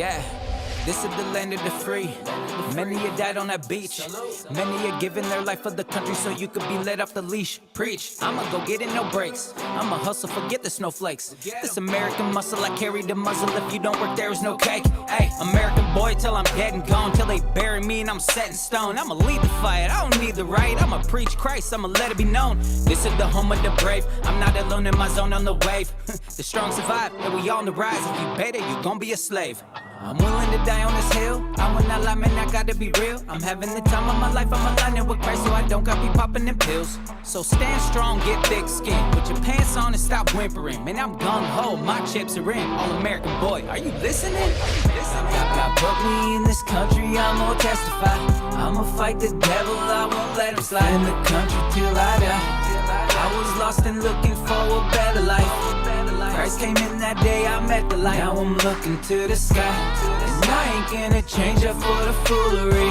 Yeah, this is the land of the free. Many have died on that beach. Many are giving their life for the country so you could be let off the leash. Preach, I'ma go get it, no breaks. I'ma hustle, forget the snowflakes. This American muscle, I carry the muzzle. If you don't work, there is no cake. Hey, American boy, till I'm dead and gone. Till they bury me and I'm set in stone. I'ma lead the fight, I don't need the right. I'ma preach Christ, I'ma let it be known. This is the home of the brave. I'm not alone in my zone on the wave. The strong survive, and we all on the rise. If you beta, you gon' be a slave. I'm willing to die on this hill. I will not lie, man, I gotta be real. I'm having the time of my life, I'm aligning with Christ, so I don't got be popping them pills. So stand strong, get thick skin. Put your pants on and stop whimpering. Man, I'm gung-ho, my chips are in. All-American boy, are you listening? God put me in this country, I'm gonna testify. I'ma fight the devil, I won't let him slide in the country till I die. I was lost and looking for a better life. Christ came in that day, I met the light. Now I'm looking to the sky, and I ain't gonna change up for the foolery.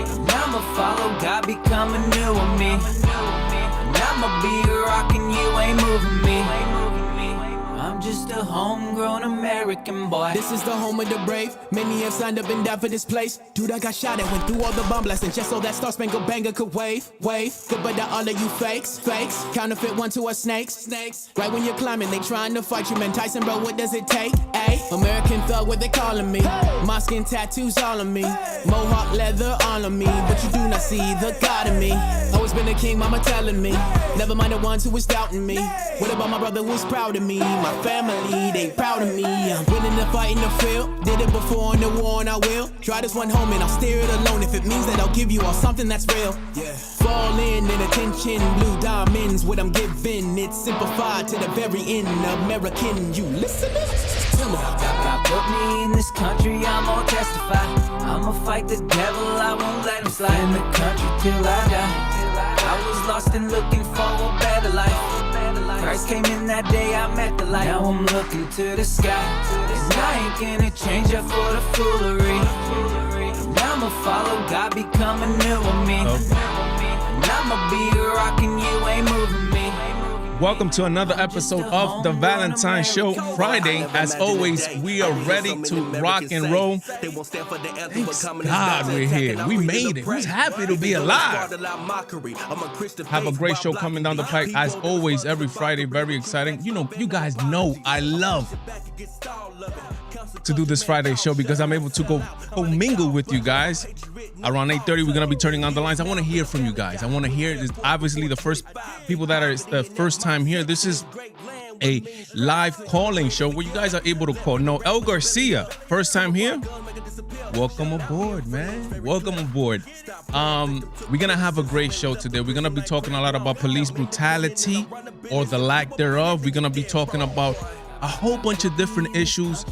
And I'ma follow God, become a new of me. And I'ma be a rock and you ain't moving me. I'm just a homegrown American boy. This is the home of the brave. Many have signed up and died for this place. Dude, I got shot at, went through all the bomb blasts, and just so that Star Spangled Banger could wave. Goodbye to all of you fakes. Counterfeit one to us snakes. Right when you're climbing, they trying to fight you, man. Tyson, bro, what does it take? American thug, what they calling me? My skin tattoos all on me. Mohawk leather all on me. But you do not see the God in me. Always been a king, mama telling me. Never mind the ones who was doubting me. What about my brother who's proud of me? My family, they proud of me. I'm winning the fight in the field. Did it before in the war and I will. Try this one home and I'll steer it alone. If it means that I'll give you all something that's real. Yeah. Fall in attention, blue diamonds, what I'm giving. It's simplified to the very end. American, you listening? God put me in this country, I'm gonna testify. I'ma fight the devil, I won't let him slide in the country till I die. I was lost and looking for a better life. Christ came in that day, I met the light. Now I'm looking to the sky, and I ain't gonna change up for the foolery. And I'ma follow God, become a new of me. And I'ma be a rock and you ain't moving me. Welcome to another episode of the Valentine Show. Friday, as always, we are ready to rock and roll. Thanks God we're here. We made it. Who's happy to be alive? Have a great show coming down the pike. As always, every Friday, very exciting. You know, you guys know I love to do this Friday show because I'm able to go mingle with you guys. Around 8:30, we're going to be turning on the lines. I want to hear from you guys. I want to hear this. Obviously, the first people that are the first time here, this is a live calling show where you guys are able to call. No, El Garcia, first time here. Welcome aboard, man. Welcome aboard. We're going to have a great show today. We're going to be talking a lot about police brutality or the lack thereof. We're going to be talking about a whole bunch of different issues.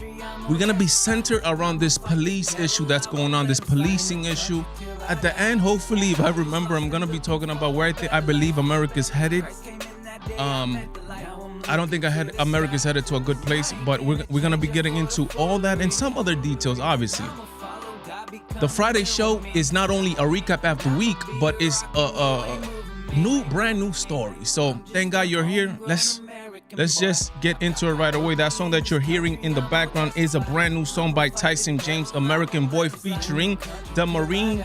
We're going to be centered around this police issue that's going on, this policing issue. At the end, hopefully, if I remember, I'm going to be talking about where I believe America's headed. I don't think America's headed to a good place, but we're going to be getting into all that and some other details, obviously. The Friday show is not only a recap after week, but it's a brand new story. So thank God you're here. Let's just get into it right away. That song that you're hearing in the background is a brand new song by Tyson James, American Boy, featuring the Marine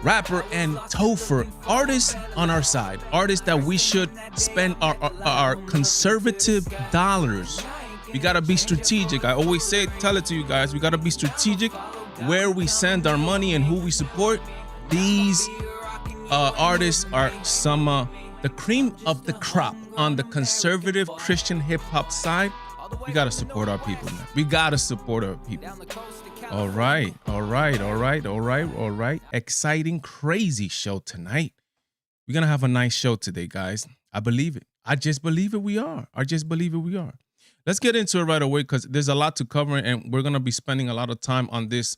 rapper and Topher, artists on our side, artists that we should spend our conservative dollars. We gotta be strategic. I always tell it to you guys, we gotta be strategic where we send our money and who we support. These artists are some the cream of the crop on the conservative Christian hip hop side. We gotta support our people, man. We gotta support our people. All right. Exciting, crazy show tonight. We're gonna have a nice show today, guys. I believe it. I just believe it. We are. Let's get into it right away because there's a lot to cover, and we're gonna be spending a lot of time on this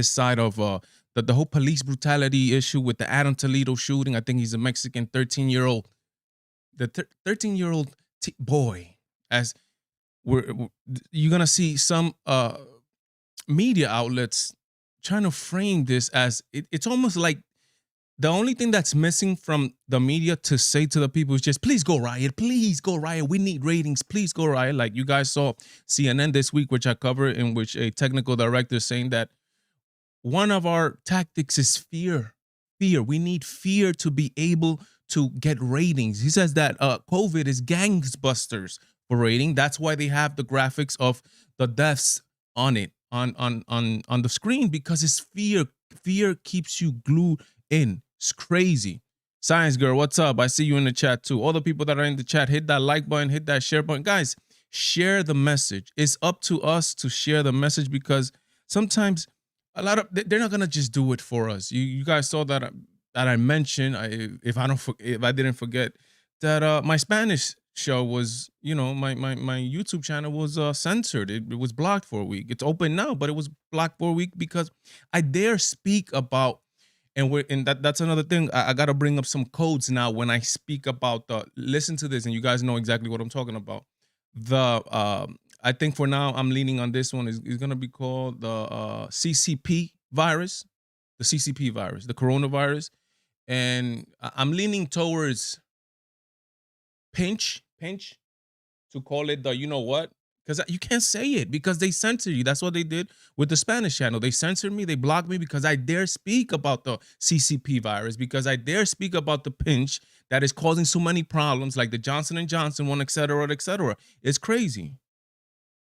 side of the whole police brutality issue with the Adam Toledo shooting. I think he's a Mexican 13-year-old. The 13-year-old boy, as you're going to see some media outlets trying to frame this as, it's almost like The only thing that's missing from the media to say to the people is just please go riot, please go riot. We need ratings, please go riot. Like you guys saw CNN this week, which I covered, in which a technical director is saying that one of our tactics is fear. Fear. We need fear to be able to get ratings. He says that COVID is gangbusters for rating. That's why they have the graphics of the deaths on it on the screen, because it's fear. Fear keeps you glued in. It's crazy. Science girl, what's up? I see you in the chat too. All the people that are in the chat, hit that like button, hit that share button. Guys, share the message. It's up to us to share the message, because sometimes a lot of they're not gonna just do it for us. You guys saw that I mentioned. If I didn't forget that my Spanish show was, my YouTube channel was censored. It was blocked for a week. It's open now, but it was blocked for a week because I dare speak about. And that's another thing. I got to bring up some codes now when I speak about the. Listen to this, and you guys know exactly what I'm talking about. I think for now I'm leaning on this one. Is going to be called the CCP virus, the CCP virus, the coronavirus, and I'm leaning towards pinch to call it the you know what, because you can't say it because they censor you. That's what they did with the Spanish channel. They censored me, they blocked me because I dare speak about the CCP virus, because I dare speak about the pinch that is causing so many problems, like the Johnson and Johnson one, et cetera, et cetera. It's crazy.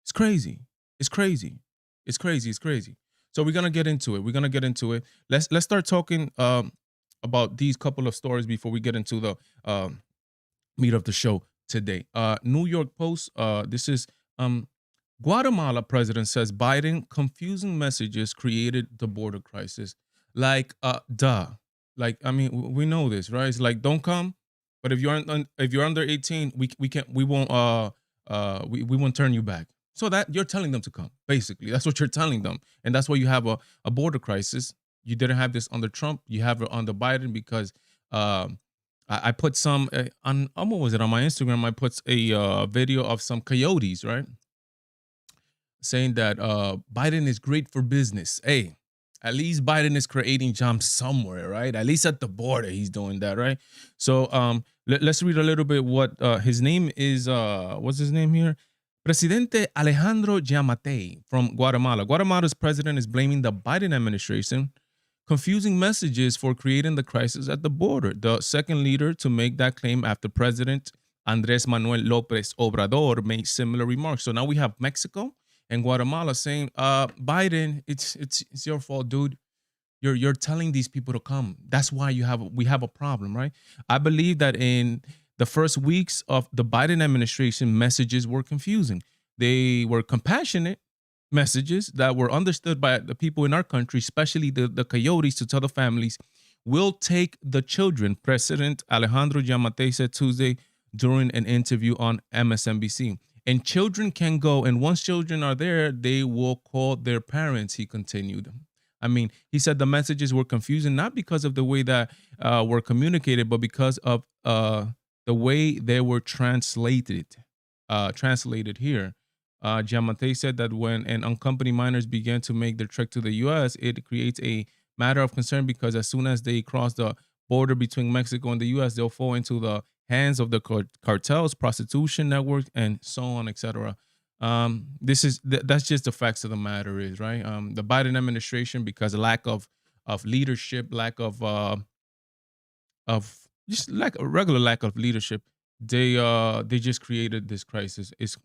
It's crazy. It's crazy. It's crazy. It's crazy. So we're gonna get into it. We're gonna get into it. Let's start talking about these couple of stories before we get into the meat of the show today. New York Post. This is Guatemala president says Biden confusing messages created the border crisis. Like, duh. Like, I mean, we know this, right? It's like, don't come, but if you're under 18, we won't turn you back. So that you're telling them to come. Basically, that's what you're telling them, and that's why you have a border crisis. You didn't have this under Trump. You have it under Biden because I put some on what was it on my Instagram? I put a video of some coyotes, right? Saying that Biden is great for business. Hey, at least Biden is creating jobs somewhere, right? At least at the border, he's doing that, right? So let's read a little bit what his name is. What's his name here? Presidente Alejandro Giammattei from Guatemala. Guatemala's president is blaming the Biden administration confusing messages for creating the crisis at the border. The second leader to make that claim after President Andrés Manuel López Obrador made similar remarks. So now we have Mexico and Guatemala saying, Biden, it's your fault, dude. You're telling these people to come. That's why we have a problem, right? I believe that in the first weeks of the Biden administration, messages were confusing. They were compassionate messages that were understood by the people in our country, especially the coyotes, to tell the families, we'll take the children. President Alejandro Giammattei said Tuesday during an interview on MSNBC. And children can go, and once children are there, they will call their parents, he continued. I mean, he said the messages were confusing, not because of the way that were communicated, but because of the way they were translated here. Giammattei said that when unaccompanied minors began to make their trek to the U.S., it creates a matter of concern because as soon as they cross the border between Mexico and the U.S., they'll fall into the hands of the cartels, prostitution networks, and so on, etc. That's just the facts of the matter, is right. The Biden administration, because lack of leadership, lack of just like a regular lack of leadership, they just created this crisis. It's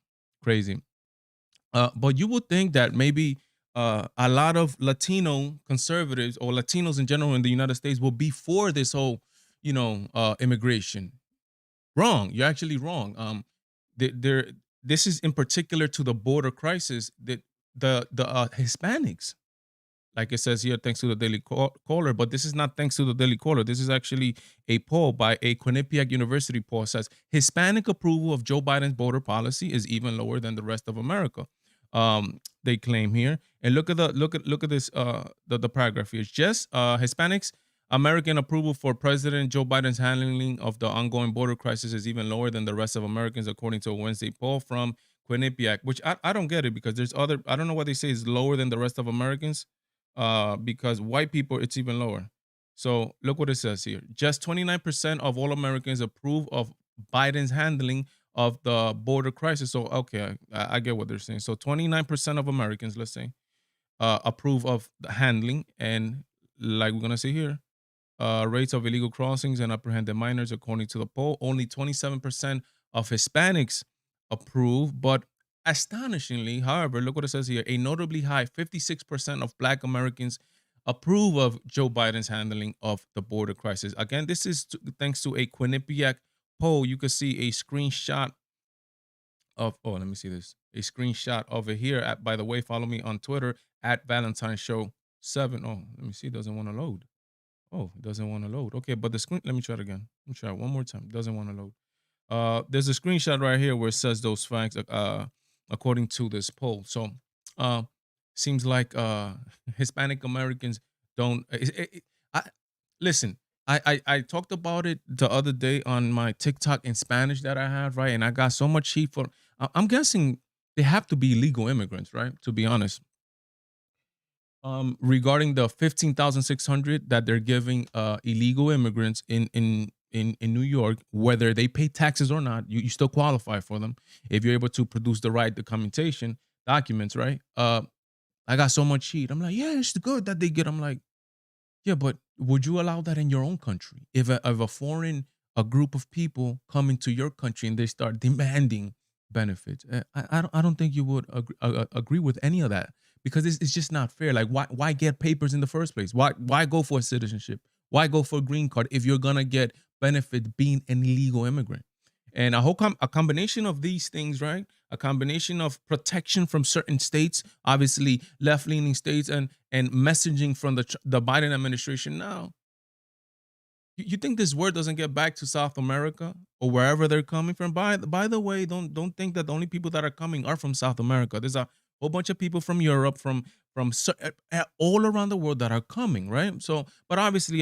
crazy. But you would think that maybe a lot of Latino conservatives or Latinos in general in the United States will be for this whole, immigration. Wrong. You're actually wrong. This is in particular to the border crisis that the Hispanics, like it says here, thanks to the Daily Caller, but this is not thanks to the Daily Caller. This is actually a poll by a Quinnipiac University poll. Says Hispanic approval of Joe Biden's border policy is even lower than the rest of America. They claim here, and look at this. The paragraph here. It's just Hispanics American approval for President Joe Biden's handling of the ongoing border crisis is even lower than the rest of Americans, according to a Wednesday poll from Quinnipiac. Which I don't get it, because there's other. I don't know why they say is lower than the rest of Americans. Because white people, it's even lower. So look what it says here. Just 29% of all Americans approve of Biden's handling of the border crisis. So okay, I get what they're saying. So 29% of Americans, let's say, approve of the handling, and like we're gonna see here, rates of illegal crossings and apprehended minors, according to the poll, only 27% of Hispanics approve. But astonishingly, however, look what it says here: a notably high 56% of Black Americans approve of Joe Biden's handling of the border crisis. Again, this is thanks to a Quinnipiac poll. You can see a screenshot of, oh, let me see this, a screenshot of it here. By the way, follow me on Twitter at Valentine Show 7. Oh, let me see, it doesn't want to load. Oh, it doesn't want to load. Okay, but the screen, let me try it again. Let me try it one more time. It doesn't want to load. There's a screenshot right here where it says those facts, according to this poll. So, seems like Hispanic Americans don't. I listen. I talked about it the other day on my TikTok in Spanish that I have, right? And I got so much heat for. I'm guessing they have to be legal immigrants, right? To be honest. Regarding the 15,600 that they're giving illegal immigrants in New York, whether they pay taxes or not, you still qualify for them if you're able to produce the right documentation documents, right? I got so much heat. I'm like, yeah, it's good that they get. I'm like, yeah, but would you allow that in your own country? If a group of people come into your country and they start demanding benefits, I don't think you would agree with any of that, because it's just not fair. Like, why get papers in the first place? Why go for a citizenship? Why go for a green card if you're gonna get benefit being an illegal immigrant? And a combination of these things, right? A combination of protection from certain states, obviously left-leaning states, and messaging from the Biden administration now. You think this word doesn't get back to South America or wherever they're coming from? By the way, don't think that the only people that are coming are from South America. There's a whole bunch of people from Europe, from all around the world that are coming, right? So, but obviously,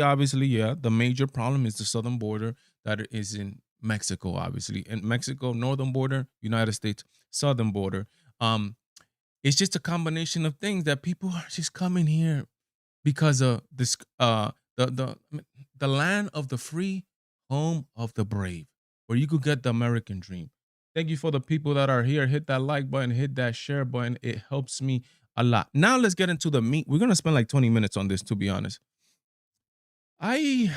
yeah, the major problem is the southern border that is in Mexico, obviously, and Mexico northern border, United States southern border. It's just a combination of things that people are just coming here because of this the land of the free, home of the brave, where you could get the American dream. Thank you for the people that are here. Hit that like button, hit that share button. It helps me a lot. Now let's get into the meat. We're gonna spend like 20 minutes on this, to be honest. And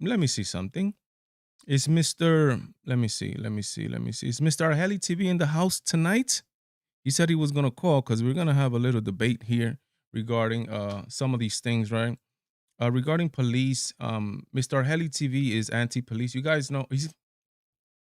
let me see something. Is Mr. Let me see. Is Mr. Heli TV in the house tonight? He said he was gonna call because we're gonna have a little debate here regarding some of these things, right? Regarding police, Mr. Heli TV is anti-police. You guys know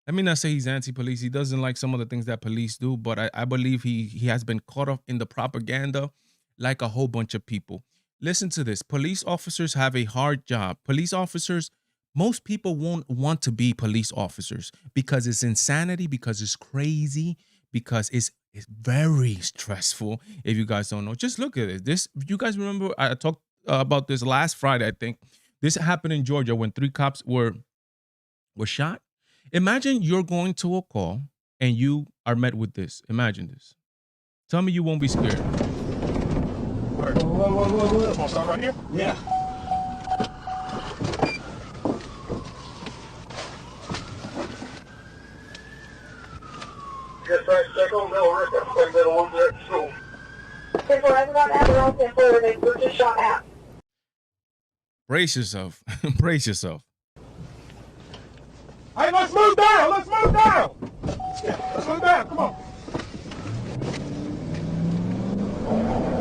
let me not say he's anti-police. He doesn't like some of the things that police do, but I believe he has been caught up in the propaganda like a whole bunch of people. Listen to this. Police officers have a hard job. Police officers, most people won't want to be police officers because it's insanity, because it's crazy, because it's very stressful. If you guys don't know, just look at it. This, you guys remember I talked about this last Friday, I think. This happened in Georgia when 3 cops were shot. Imagine you're going to a call and you are met with this. Imagine this. Tell me you won't be scared. Whoa. Gonna start right here? Yeah. Yes, right, second middle, right there, second middle, one there, so. Before everyone ambulance and forward, they were just shot at. Brace yourself. Brace yourself. Hey, let's move down, let's move down! Yeah, let's move down, come on.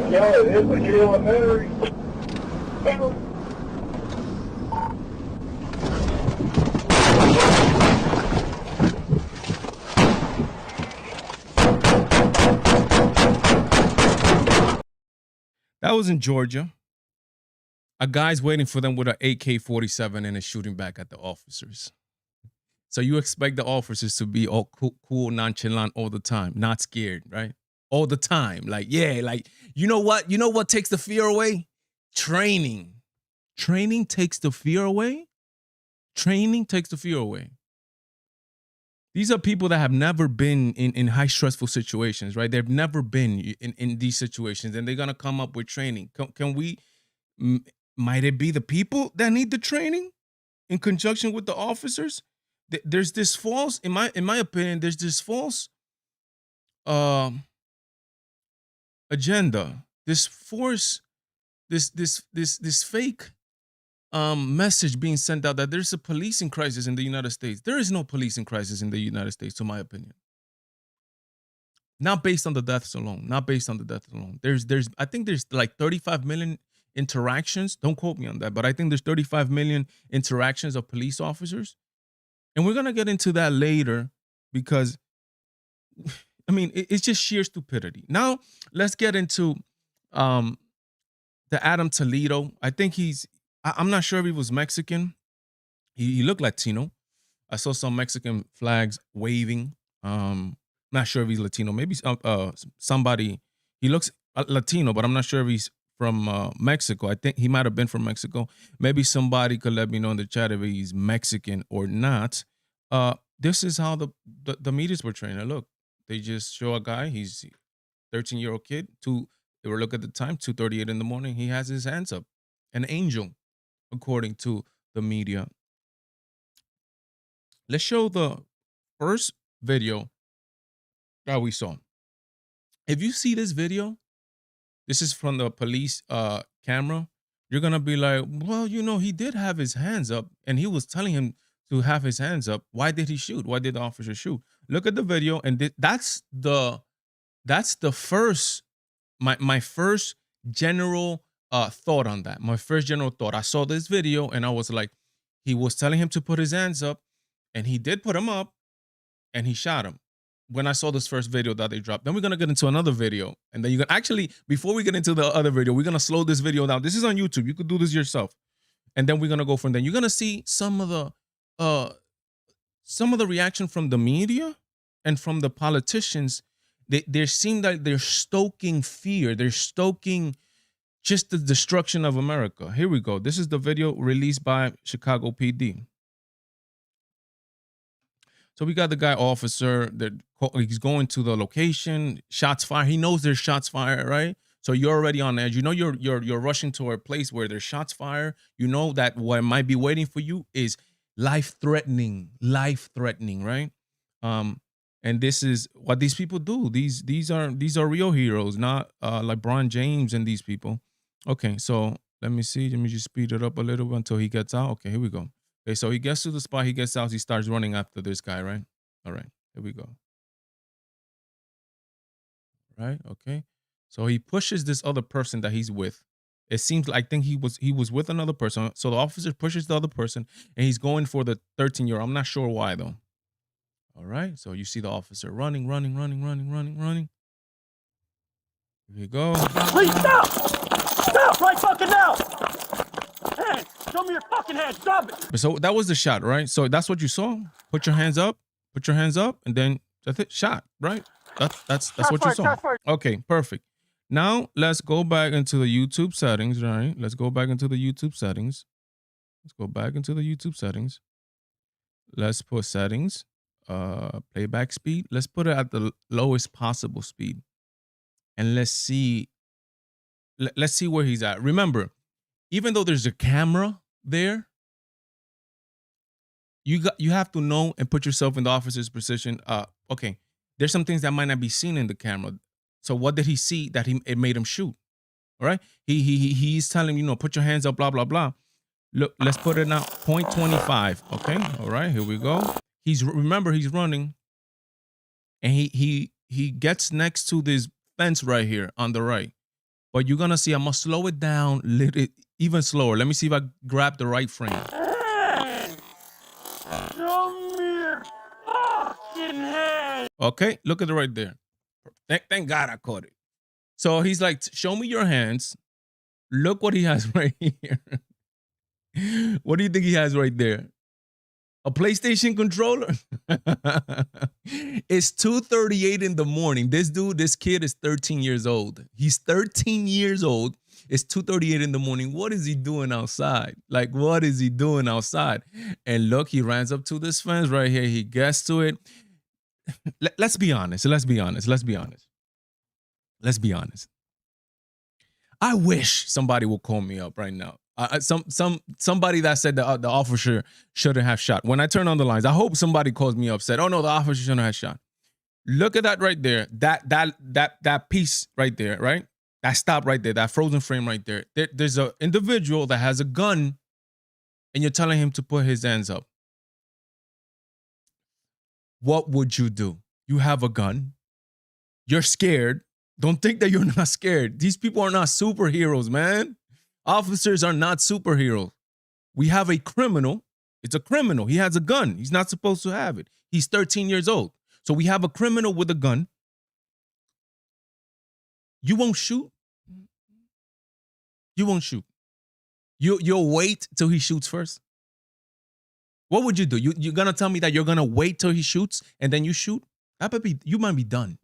Yeah, it is, but you know battery. They were That was in Georgia. A guy's waiting for them with an AK-47 and is shooting back at the officers. So you expect the officers to be all cool, nonchalant all the time, not scared, right? All the time. Like, yeah, like, you know what? You know what takes the fear away? Training. Training takes the fear away. Training takes the fear away. These are people that have never been in high stressful situations, right? They've never been in these situations, and they're going to come up with training. Can we Might it be the people that need the training in conjunction with the officers? There's this false, in my opinion, there's this false um agenda, this force, this fake message being sent out that there's a policing crisis in the United States. There is no policing crisis in the United States, to my opinion. Not based on the deaths alone. Not based on the deaths alone. There's I think there's like 35 million interactions. Don't quote me on that, but I think there's 35 million interactions of police officers. And we're gonna get into that later because I mean it's just sheer stupidity. Now let's get into the Adam Toledo. I think I'm not sure if he was Mexican. He looked Latino. I saw some Mexican flags waving. Not sure if he's Latino. Maybe somebody. He looks Latino, but I'm not sure if he's from Mexico. I think he might have been from Mexico. Maybe somebody could let me know in the chat if he's Mexican or not. This is how the media's portraying it. Look, they just show a guy. He's 13-year-old kid. They were look at the time, 2:38 in the morning. He has his hands up. An angel, according to the media. Let's show the first video that we saw. If you see this video, this is from the police camera, you're gonna be like, well, he did have his hands up and he was telling him to have his hands up. Why did he shoot? Why did the officer shoot? Look at the video, and that's the first my first general thought on that. My first general thought. I saw this video and I was like, he was telling him to put his hands up, and he did put them up, and he shot him. When I saw this first video that they dropped, then we're gonna get into another video, and then you can actually, before we get into the other video, we're gonna slow this video down. This is on YouTube. You could do this yourself, and then we're gonna go from there. You're gonna see some of the reaction from the media and from the politicians. They seem like they're stoking fear. They're stoking just the destruction of America. Here we go. This is the video released by Chicago PD. So we got the guy officer that he's going to the location. Shots fired. He knows there's shots fired, right? So you're already on edge. You're rushing to a place where there's shots fired. You know that what might be waiting for you is life-threatening, right? And this is what these people do. These are real heroes, not like LeBron James and these people. Okay, so let me see. Let me just speed it up a little bit until he gets out. Okay, here we go. Okay, so he gets to the spot. He gets out. He starts running after this guy, right? All right, here we go. Right, okay. So he pushes this other person that he's with. It seems like I think he was with another person. So the officer pushes the other person, and he's going for the 13-year-old. I'm not sure why though. All right, so you see the officer running. Here we go. Please stop! Stop right fucking now! Hands! Show me your fucking hands! Stop it! So that was the shot, right? So that's what you saw. Put your hands up, and then that's it. Shot, right? That's what you saw. Okay, perfect. Now let's go back into the YouTube settings, right? Let's go back into the YouTube settings. Let's put settings. Playback speed. Let's put it at the lowest possible speed, and let's see where he's at. Remember, even though there's a camera there, you have to know and put yourself in the officer's position. Okay, there's some things that might not be seen in the camera. So what did he see that it made him shoot? All right, he's telling him, put your hands up, blah blah blah. Look, let's put it now 0.25. Okay, all right, here we go. Remember he's running, and he gets next to this fence right here on the right. But you're gonna see I'm gonna slow it down even slower. Let me see if I grab the right frame. Show me your fucking hands! Okay, look at it right there. Thank God I caught it. So he's like, show me your hands. Look what he has right here. What do you think he has right there? A PlayStation controller? It's 2:38 in the morning. This kid is 13 years old. He's 13 years old. It's 2:38 in the morning. What is he doing outside? Like, what is he doing outside? And look, he runs up to this fence right here. He gets to it. Let's be honest. I wish somebody will call me up right now. Somebody that said the officer shouldn't have shot. When I turn on the lines, I hope somebody calls me upset. Oh no, the officer shouldn't have shot. Look at that right there. That piece right there, right? That stop right there. That frozen frame right there. There's an individual that has a gun, and you're telling him to put his hands up. What would you do? You have a gun. You're scared. Don't think that you're not scared. These people are not superheroes, man. Officers are not superheroes. We have a criminal. It's a criminal. He has a gun. He's not supposed to have it. He's 13 years old. So we have a criminal with a gun. You won't shoot. You won't shoot. You'll wait till he shoots first. What would you do? You're gonna tell me that you're gonna wait till he shoots and then you shoot? You might be done.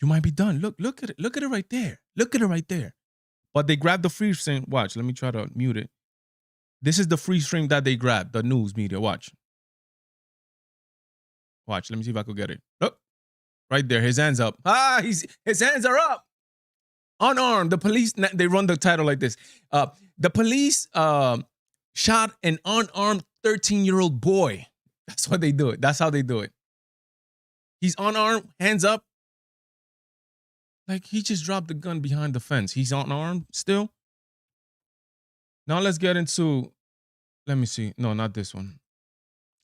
You might be done. Look at it. Look at it right there. Look at it right there. But they grabbed the freeze frame. Watch. Let me try to mute it. This is the freeze frame that they grabbed. The news media. Watch. Watch. Let me see if I could get it. Look. Right there. His hands up. His hands are up. Unarmed. The police. They run the title like this. The police shot an unarmed 13-year-old boy. That's what they do it. That's how they do it. He's unarmed. Hands up. Like, he just dropped the gun behind the fence. He's unarmed still. Now let's get into, let me see. No, not this one.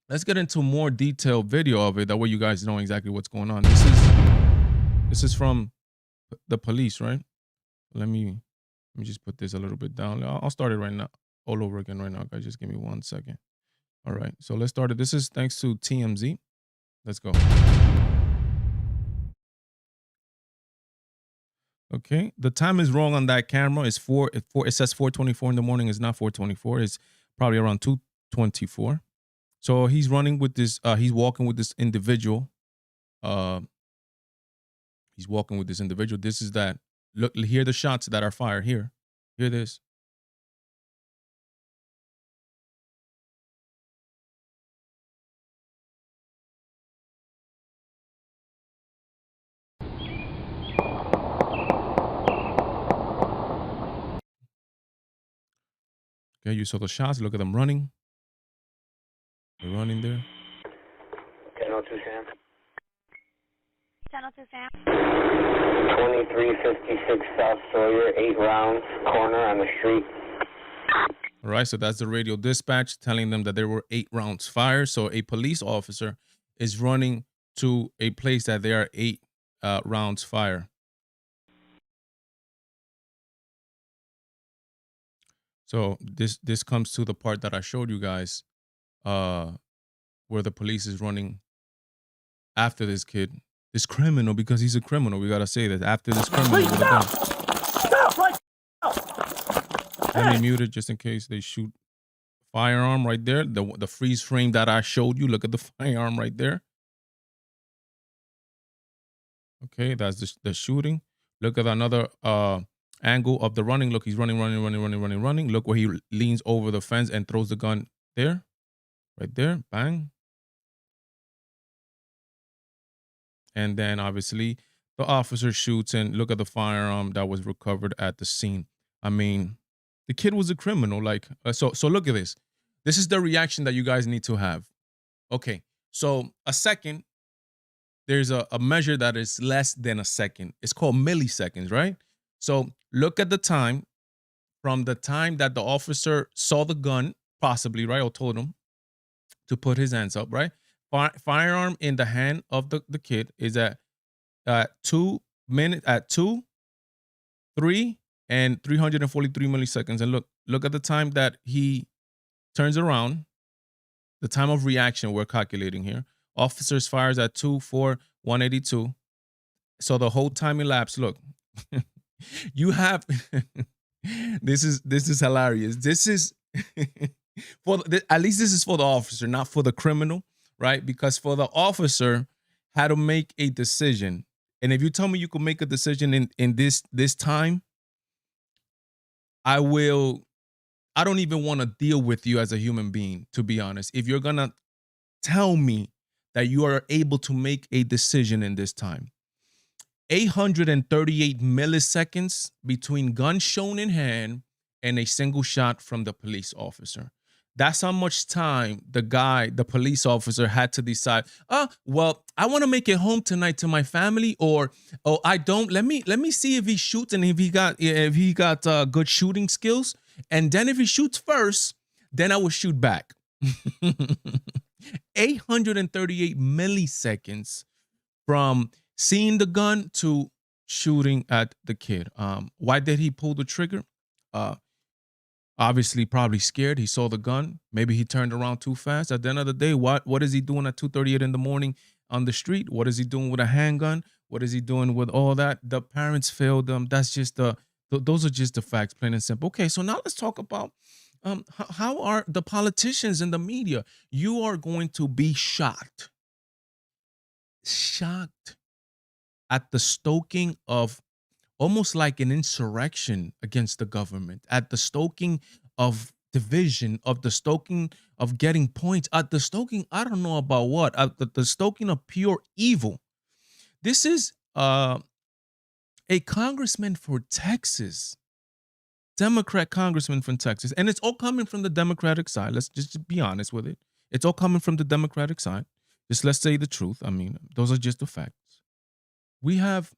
Let's get into more detailed video of it. That way you guys know exactly what's going on. This is from the police, right? Let me just put this a little bit down. I'll start it right now, all over again right now, guys. Just give me 1 second. All right, so let's start it. This is thanks to TMZ. Let's go. Okay, the time is wrong on that camera. It's it says 4:24 in the morning. It's not 4:24. It's probably around 2:24. So he's running with this. He's walking with this individual. He's walking with this individual. This is that. Look, hear the shots that are fired. Hear this. Okay, you saw the shots. Look at them running. They're running there. 1002 Sam. 1002 Sam. 2356 South Sawyer, 8 rounds, corner on the street. All right, so that's the radio dispatch telling them that there were 8 rounds fired. So a police officer is running to a place that there are 8 rounds fired. So this comes to the part that I showed you guys, where the police is running after this kid, this criminal, because he's a criminal. We gotta say that after this criminal. Please with a gun. stop right now. Let me mute it just in case they shoot. Firearm right there. The freeze frame that I showed you. Look at the firearm right there. Okay, that's the shooting. Look at another angle of the running. Look, he's running. Look where he leans over the fence and throws the gun there. Right there. Bang. And then obviously the officer shoots, and look at the firearm that was recovered at the scene. I mean, the kid was a criminal. Like, so look at this. This is the reaction that you guys need to have. Okay, so a second, there's a measure that is less than a second. It's called milliseconds, right? So look at the time from the time that the officer saw the gun, possibly, right, or told him to put his hands up, right? Firearm in the hand of the kid is at 2 minutes, at 2, 3, and 343 milliseconds. And look at the time that he turns around, the time of reaction we're calculating here. Officers fires at 2, 4, 182. So the whole time elapsed, look, you have, this is hilarious. This is, at least this is for the officer, not for the criminal, right? Because for the officer had to make a decision. And if you tell me you could make a decision in this time, I don't even want to deal with you as a human being, to be honest. If you're going to tell me that you are able to make a decision in this time. 838 milliseconds between gun shown in hand and a single shot from the police officer. That's how much time the police officer had to decide, well, I want to make it home tonight to my family, or I don't. Let me see if he shoots and if he got good shooting skills. And then if he shoots first, then I will shoot back. 838 milliseconds from seeing the gun to shooting at the kid. Why did he pull the trigger? Obviously, probably scared. He saw the gun. Maybe he turned around too fast. At the end of the day, what is he doing at 2:38 in the morning on the street? What is he doing with a handgun? What is he doing with all that? The parents failed them. That's just those are just the facts, plain and simple. Okay, so now let's talk about how are the politicians and the media. You are going to be shocked at the stoking of almost like an insurrection against the government, at the stoking of division, of the stoking of getting points, at the stoking, I don't know about what, at the stoking of pure evil. This is a congressman for Texas, Democrat congressman from Texas, and it's all coming from the Democratic side. Let's just be honest with it. It's all coming from the Democratic side. Just let's say the truth. I mean, those are just the facts. We have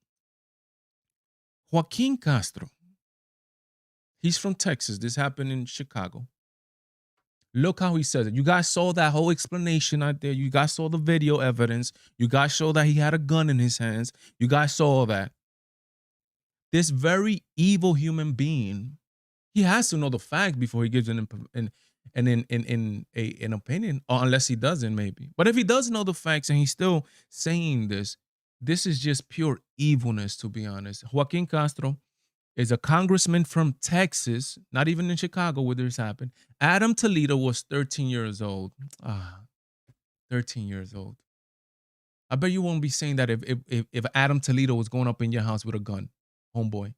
Joaquin Castro. He's from Texas. This happened in Chicago. Look how he says it. You guys saw that whole explanation out there. You guys saw the video evidence. You guys saw that he had a gun in his hands. You guys saw all that. This very evil human being, he has to know the fact before he gives an opinion, or unless he doesn't, maybe. But if he does know the facts and he's still saying this is just pure evilness, to be honest. Joaquin Castro is a congressman from Texas, not even in Chicago where this happened. Adam Toledo was 13 years old. 13 years old. I bet you won't be saying that if Adam Toledo was going up in your house with a gun, homeboy.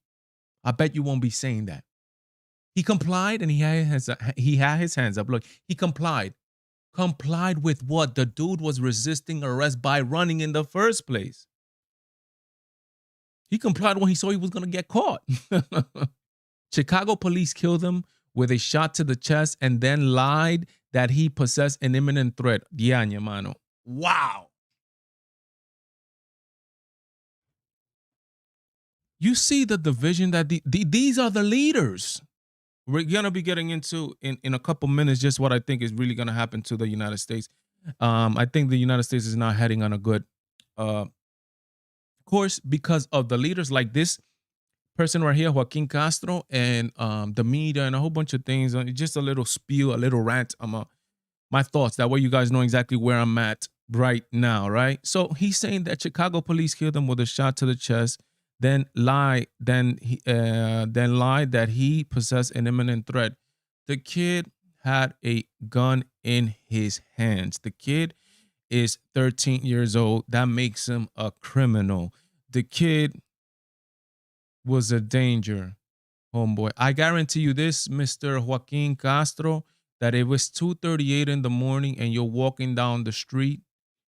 I bet you won't be saying that. He complied and he had his hands up. Look, he complied. Complied with what? The dude was resisting arrest by running in the first place. He complied when he saw he was going to get caught. Chicago police killed him with a shot to the chest and then lied that he possessed an imminent threat. Diaña, mano. Wow. You see the division that these are the leaders. We're going to be getting into in a couple minutes just what I think is really going to happen to the United States. I think the United States is not heading on a good course because of the leaders like this person right here, Joaquin Castro, and the media and a whole bunch of things. Just a little spiel, a little rant. My thoughts. That way you guys know exactly where I'm at right now, right? So he's saying that Chicago police killed him with a shot to the chest, then lied that he possessed an imminent threat. The kid had a gun in his hands. The kid is 13 years old. That makes him a criminal. The kid was a danger, homeboy. I guarantee you this, Mr. Joaquin Castro, that if it's 2:38 in the morning and you're walking down the street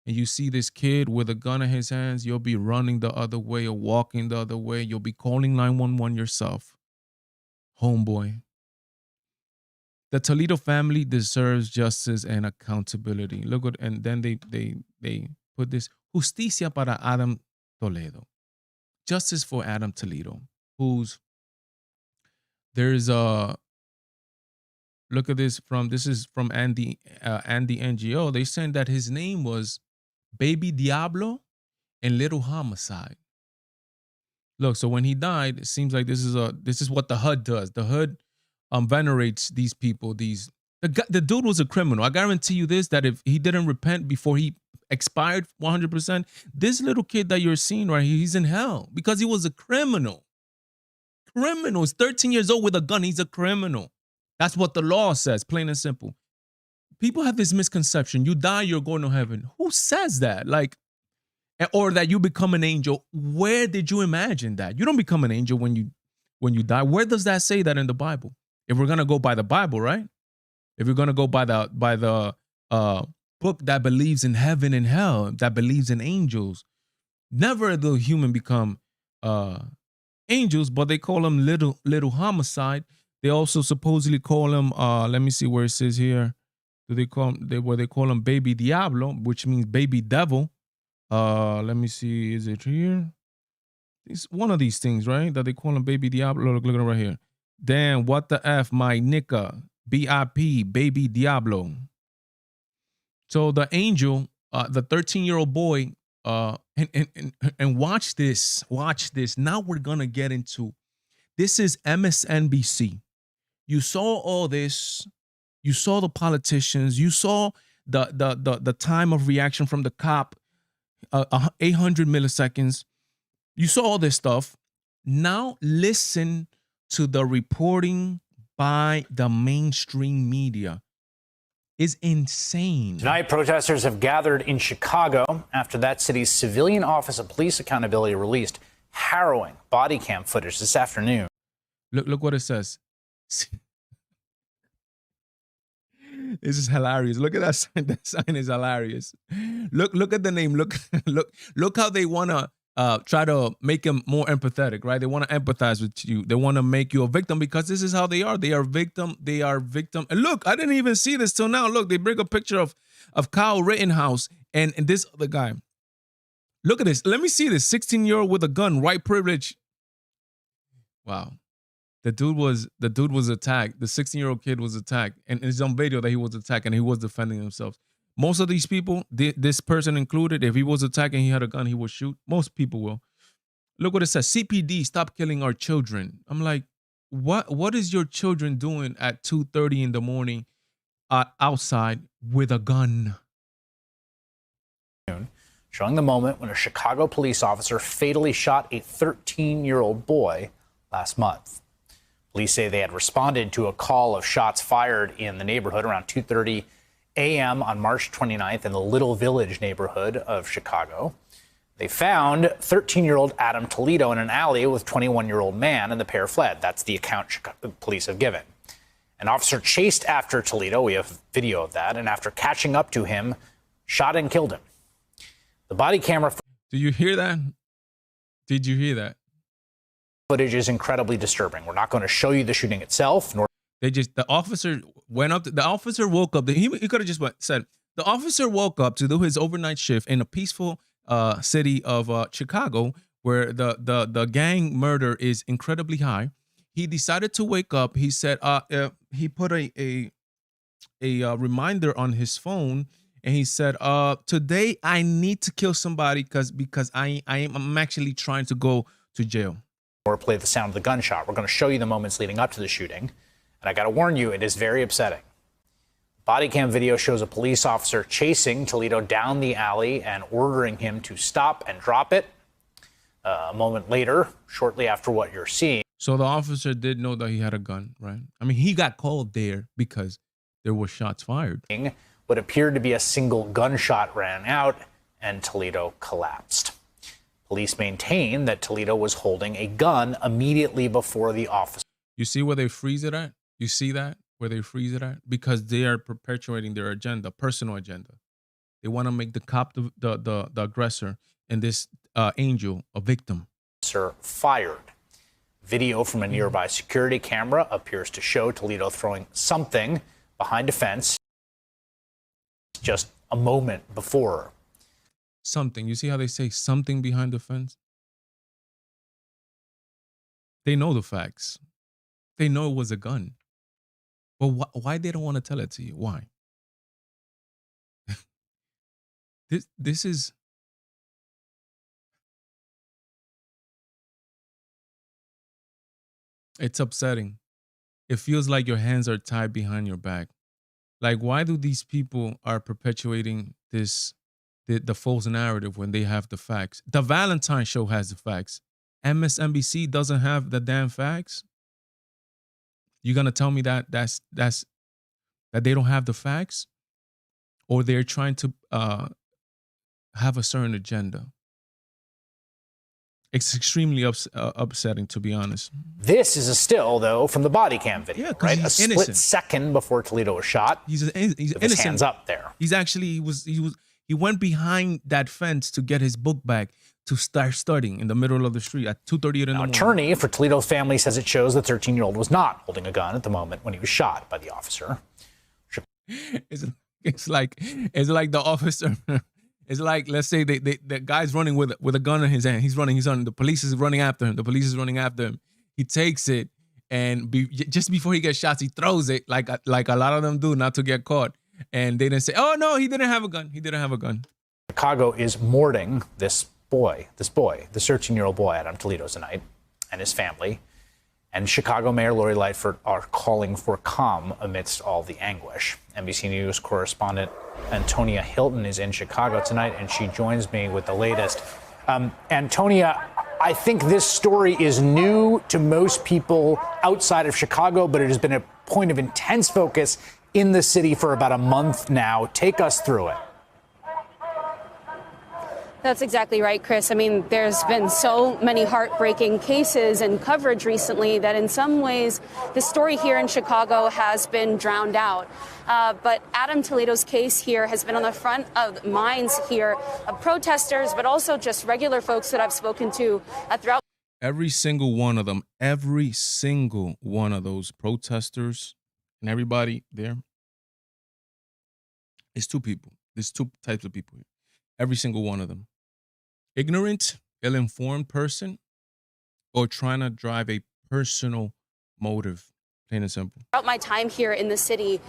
and you see this kid with a gun in his hands, you'll be running the other way or walking the other way. You'll be calling 911 yourself, homeboy. The Toledo family deserves justice and accountability. Look at, and then they put this justicia para Adam Toledo, justice for Adam Toledo, there's a look at this is from Andy NGO. They said that his name was Baby Diablo and Little Homicide. Look, so when he died, it seems like this is what the HUD does. The HUD venerates these people. The dude was a criminal. I guarantee you this, that if he didn't repent before he expired 100%, this little kid that you're seeing right here, he's in hell because he was a criminal. He's 13 years old with a gun. He's a criminal. That's what the law says, plain and simple. People have this misconception. You die, you're going to heaven. Who says that? Or that you become an angel. Where did you imagine that? You don't become an angel when you die. Where does that say that in the Bible? If we're gonna go by the Bible, right? If we're gonna go by the book that believes in heaven and hell, that believes in angels, never will human become angels, but they call them little homicide. They also supposedly call them let me see where it says here. Do they call them, where they call them baby diablo, which means baby devil. Let me see, is it here? It's one of these things, right? That they call them baby diablo. Look at it right here. Damn, what the F, my nigga. BIP, baby diablo. So the angel, the 13-year-old boy, and watch this. Now we're gonna get into this is MSNBC. You saw all this, you saw the politicians, you saw the time of reaction from the cop, 800 milliseconds. You saw all this stuff. Now listen to the reporting by the mainstream media. Is insane. Tonight, protesters have gathered in Chicago after that city's Civilian Office of Police Accountability released harrowing body cam footage this afternoon. Look what it says. This is hilarious. Look at that sign. That sign is hilarious. Look at the name. Look how they want to try to make them more empathetic, right? They want to empathize with you. They want to make you a victim because this is how they are. They are victim. And look, I didn't even see this till now. Look, they bring a picture of Kyle Rittenhouse and this other guy. Look at this. Let me see this. 16-year-old with a gun, white privilege. Wow. The dude was attacked. The 16-year-old kid was attacked. And it's on video that he was attacked and he was defending himself. Most of these people, this person included, if he was attacked and he had a gun, he would shoot. Most people will. Look what it says. CPD, stop killing our children. I'm like, what is your children doing at 2:30 in the morning outside with a gun? Showing the moment when a Chicago police officer fatally shot a 13-year-old boy last month. Police say they had responded to a call of shots fired in the neighborhood around 2:30 a.m. on March 29th in the Little Village neighborhood of Chicago. They found 13-year-old Adam Toledo in an alley with 21-year-old man, and the pair fled. That's the account police have given. An officer chased after Toledo. We have video of that. And after catching up to him, shot and killed him. The body camera. Do you hear that? Did you hear that? Footage is incredibly disturbing. We're not going to show you the shooting itself, nor. The officer went up. The officer woke up. He could have just said, the officer woke up to do his overnight shift in a peaceful city of Chicago, where the gang murder is incredibly high. He decided to wake up. He said, he put a reminder on his phone, and he said, today I need to kill somebody because I'm actually trying to go to jail. Or play the sound of the gunshot. We're going to show you the moments leading up to the shooting. And I got to warn you, it is very upsetting. Body cam video shows a police officer chasing Toledo down the alley and ordering him to stop and drop it. A moment later, shortly after what you're seeing. So the officer did know that he had a gun, right? I mean, he got called there because there were shots fired. What appeared to be a single gunshot rang out and Toledo collapsed. Police maintain that Toledo was holding a gun immediately before the officer. You see where they freeze it at? You see that? Where they freeze it at? Because they are perpetuating their agenda, personal agenda. They want to make the cop the aggressor and this angel a victim. Sir, fired. Video from a nearby security camera appears to show Toledo throwing something behind a fence just a moment before. Something. You see how they say something behind the fence? They know the facts. They know it was a gun. But why they don't want to tell it to you? Why? This is... It's upsetting. It feels like your hands are tied behind your back. Like, why do these people are perpetuating this, the false narrative when they have the facts? The Valentine show has the facts. MSNBC doesn't have the damn facts. You're gonna tell me that that they don't have the facts, or they're trying to have a certain agenda? It's extremely upsetting, to be honest. This is a still, though, from the body cam video, yeah, right? He's a innocent. Split second before Toledo was shot. He's innocent. His hands up there. He's actually he went behind that fence to get his book back to start studying in the middle of the street at 2:30 in the morning. An attorney for Toledo's family says it shows the 13-year-old was not holding a gun at the moment when he was shot by the officer. It's like the officer. It's like, let's say the guy's running with a gun in his hand. He's running. The police is running after him. The police is running after him. He takes it, and just before he gets shot, he throws it like a lot of them do, not to get caught. And they didn't say, "Oh no, he didn't have a gun. He didn't have a gun." Chicago is mourning this boy, the 13-year-old boy, Adam Toledo, tonight, and his family. And Chicago Mayor Lori Lightfoot are calling for calm amidst all the anguish. NBC News correspondent Antonia Hilton is in Chicago tonight, and she joins me with the latest. Antonia, I think this story is new to most people outside of Chicago, but it has been a point of intense focus in the city for about a month now. Take us through it. That's exactly right, Chris. I mean, there's been so many heartbreaking cases and coverage recently that in some ways the story here in Chicago has been drowned out. But Adam Toledo's case here has been on the front of minds here of protesters, but also just regular folks that I've spoken to throughout. Every single one of them, every single one of those protesters and everybody there is two people. There's two types of people here. Every single one of them. Ignorant, ill-informed person, or trying to drive a personal motive, plain and simple. Throughout my time here in the city,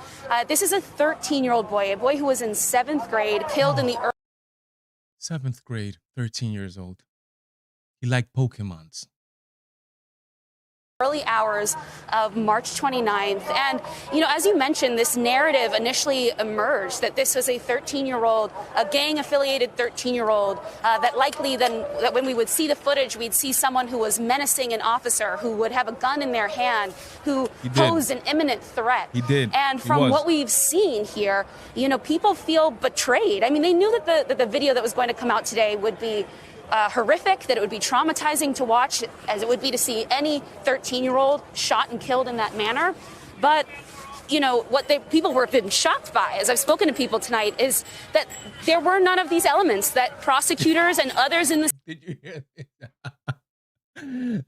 this is a 13-year-old boy, a boy who was in 7th grade, killed in the 7th grade, 13 years old. He liked Pokemons. early hours of March 29th. And, you know, as you mentioned, this narrative initially emerged that this was a 13-year-old, a gang-affiliated 13-year-old, that likely then, that when we would see the footage, we'd see someone who was menacing an officer, who would have a gun in their hand, who posed an imminent threat. He did. And from what we've seen here, you know, people feel betrayed. I mean, they knew that the video that was going to come out today would be horrific, that it would be traumatizing to watch, as it would be to see any 13-year-old shot and killed in that manner. But, you know, what people were been shocked by, as I've spoken to people tonight, is that there were none of these elements that prosecutors and others in the Did you hear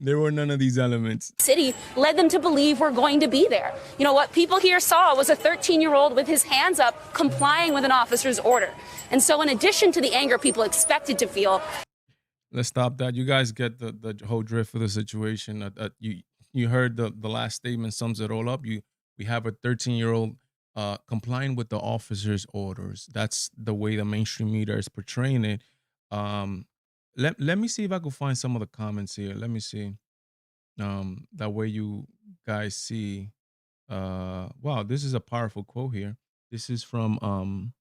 There were none of these elements. City led them to believe were going to be there. You know, what people here saw was a 13-year-old with his hands up complying with an officer's order. And so in addition to the anger people expected to feel, let's stop that. You guys get the whole drift of the situation. You heard the last statement sums it all up. We have a 13-year-old complying with the officer's orders. That's the way the mainstream media is portraying it. Let me see if I can find some of the comments here. Let me see. That way you guys see. Wow, this is a powerful quote here. This is from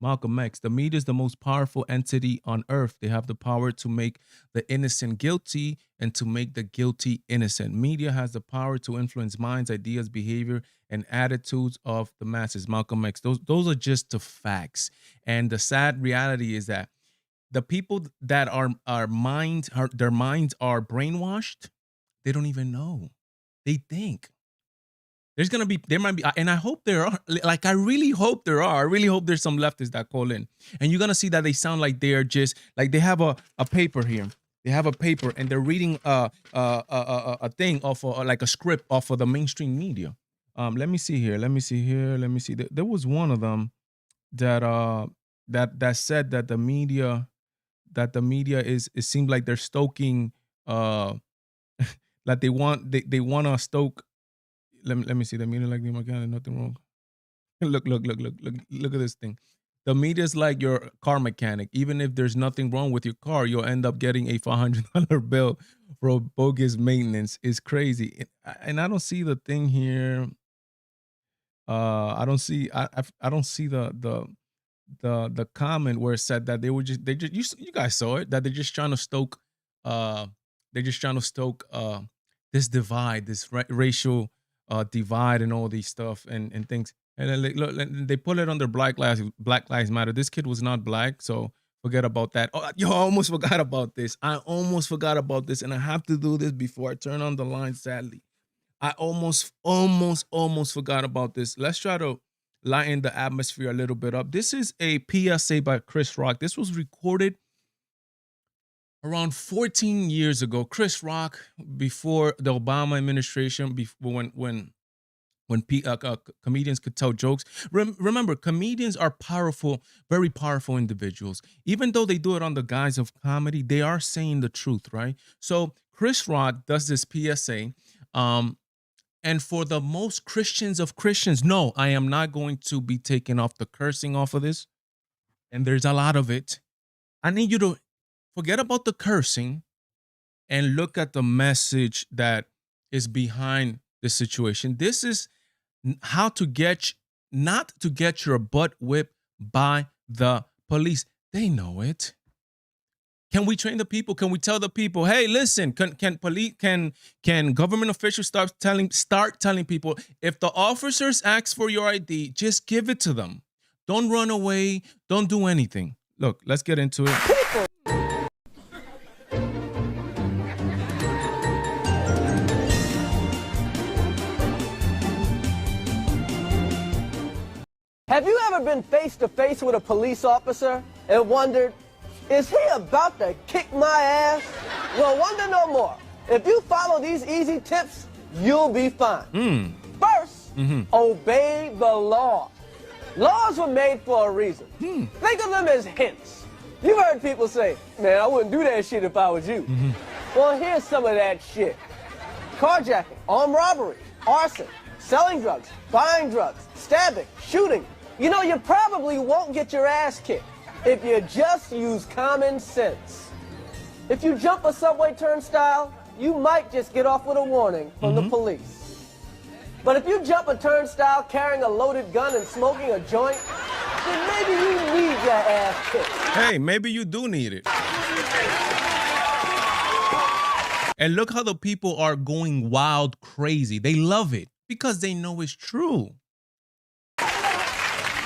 Malcolm X. The media is the most powerful entity on earth. They have the power to make the innocent guilty and to make the guilty innocent. Media has the power to influence minds, ideas, behavior, and attitudes of the masses. Malcolm X. Those are just the facts. And the sad reality is that the people that their minds are brainwashed, they don't even know. They think. There might be, and I hope there are, like, I really hope there are. I really hope there's some leftists that call in. And you're going to see that they sound like they're just, like they have a paper here. They have a paper and they're reading a thing off like a script off of the mainstream media. Let me see here. Let me see. There was one of them that said that the media is, it seemed like they're stoking, that they want to stoke. Let me see. The media like the mechanic, nothing wrong. Look at this thing. The media is like your car mechanic. Even if there's nothing wrong with your car, you'll end up getting a $500 bill for bogus maintenance. It's crazy. And I don't see the thing here. I don't see the comment where it said that you guys saw it, that they're just trying to stoke this divide, this racial divide and all these stuff and things. And then look, they put it under Black Lives Matter. This kid was not black, so forget about that. Oh, I almost forgot about this. And I have to do this before I turn on the line, sadly. I almost forgot about this. Let's try to lighten the atmosphere a little bit up. This is a PSA by Chris Rock. This was recorded around 14 years ago, Chris Rock, before the Obama administration, when comedians could tell jokes. Remember, comedians are powerful, very powerful individuals. Even though they do it on the guise of comedy, they are saying the truth, right? So Chris Rock does this PSA. And for the most Christians of Christians, no, I am not going to be taking off the cursing off of this. And there's a lot of it. I need you to forget about the cursing and look at the message that is behind the situation. This is how to not to get your butt whipped by the police. They know it. Can we train the people? Can we tell the people, hey, listen, can government officials start telling people, if the officers ask for your ID, just give it to them. Don't run away. Don't do anything. Look, let's get into it. Have you ever been face to face with a police officer and wondered, is he about to kick my ass? Well, wonder no more. If you follow these easy tips, you'll be fine. First, obey the law. Laws were made for a reason. Think of them as hints. You've heard people say, man, I wouldn't do that shit if I was you. Well, here's some of that shit. Carjacking, armed robbery, arson, selling drugs, buying drugs, stabbing, shooting. You know, you probably won't get your ass kicked if you just use common sense. If you jump a subway turnstile, you might just get off with a warning from the police. But if you jump a turnstile carrying a loaded gun and smoking a joint, then maybe you need your ass kicked. Hey, maybe you do need it. And look how the people are going wild crazy. They love it because they know it's true.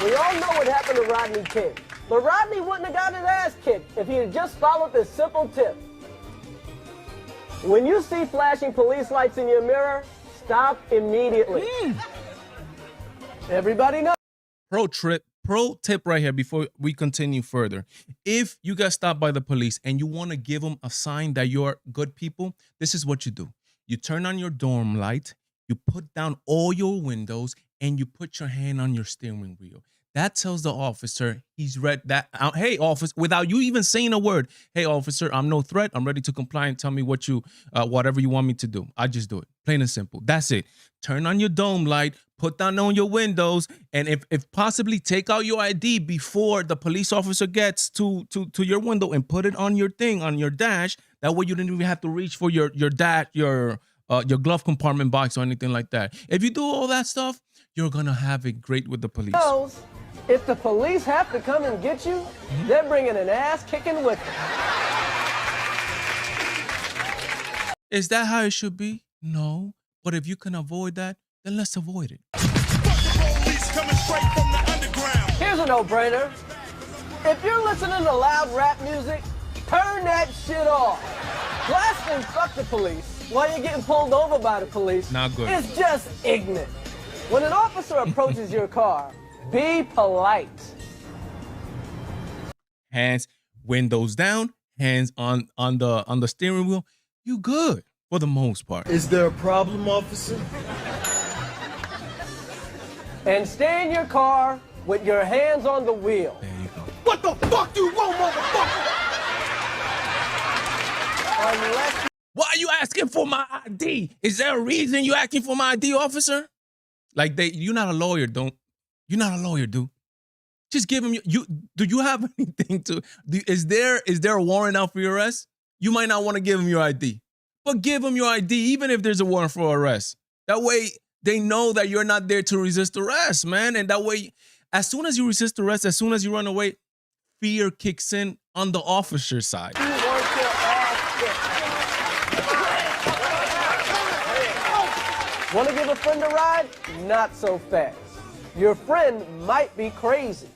We all know what happened to Rodney King. But Rodney wouldn't have got his ass kicked if he had just followed this simple tip. When you see flashing police lights in your mirror, stop immediately. Everybody knows. Pro tip right here before we continue further. If you get stopped by the police and you want to give them a sign that you're good people, this is what you do. You turn on your dorm light, you put down all your windows, and you put your hand on your steering wheel. That tells the officer he's read that. Hey, officer, without you even saying a word. Hey, officer, I'm no threat. I'm ready to comply and tell me whatever you want me to do. I just do it. Plain and simple. That's it. Turn on your dome light, put down on your windows, and if possibly take out your ID before the police officer gets to your window and put it on your thing, on your dash. That way you don't even have to reach for your glove compartment box or anything like that. If you do all that stuff, you're gonna have it great with the police. If the police have to come and get you, they're bringing an ass kicking with them. Is that how it should be? No. But if you can avoid that, then let's avoid it. Here's a no-brainer. If you're listening to loud rap music, turn that shit off. Blasting fuck the police while you're getting pulled over by the police Not good. is just ignorant. When an officer approaches your car, be polite. Hands, windows down, hands on the steering wheel. You good for the most part. Is there a problem, officer? And stay in your car with your hands on the wheel. There you go. What the fuck you want, motherfucker? Unless Why are you asking for my ID? Is there a reason you asking for my ID, officer? Like you're not a lawyer, you're not a lawyer, dude. Just give him do you have anything to is there a warrant out for your arrest? You might not want to give him your ID. But give him your ID even if there's a warrant for arrest. That way they know that you're not there to resist arrest, man. And that way, as soon as you resist arrest, as soon as you run away, fear kicks in on the officer's side. Want to give a friend a ride? Not so fast. Your friend might be crazy.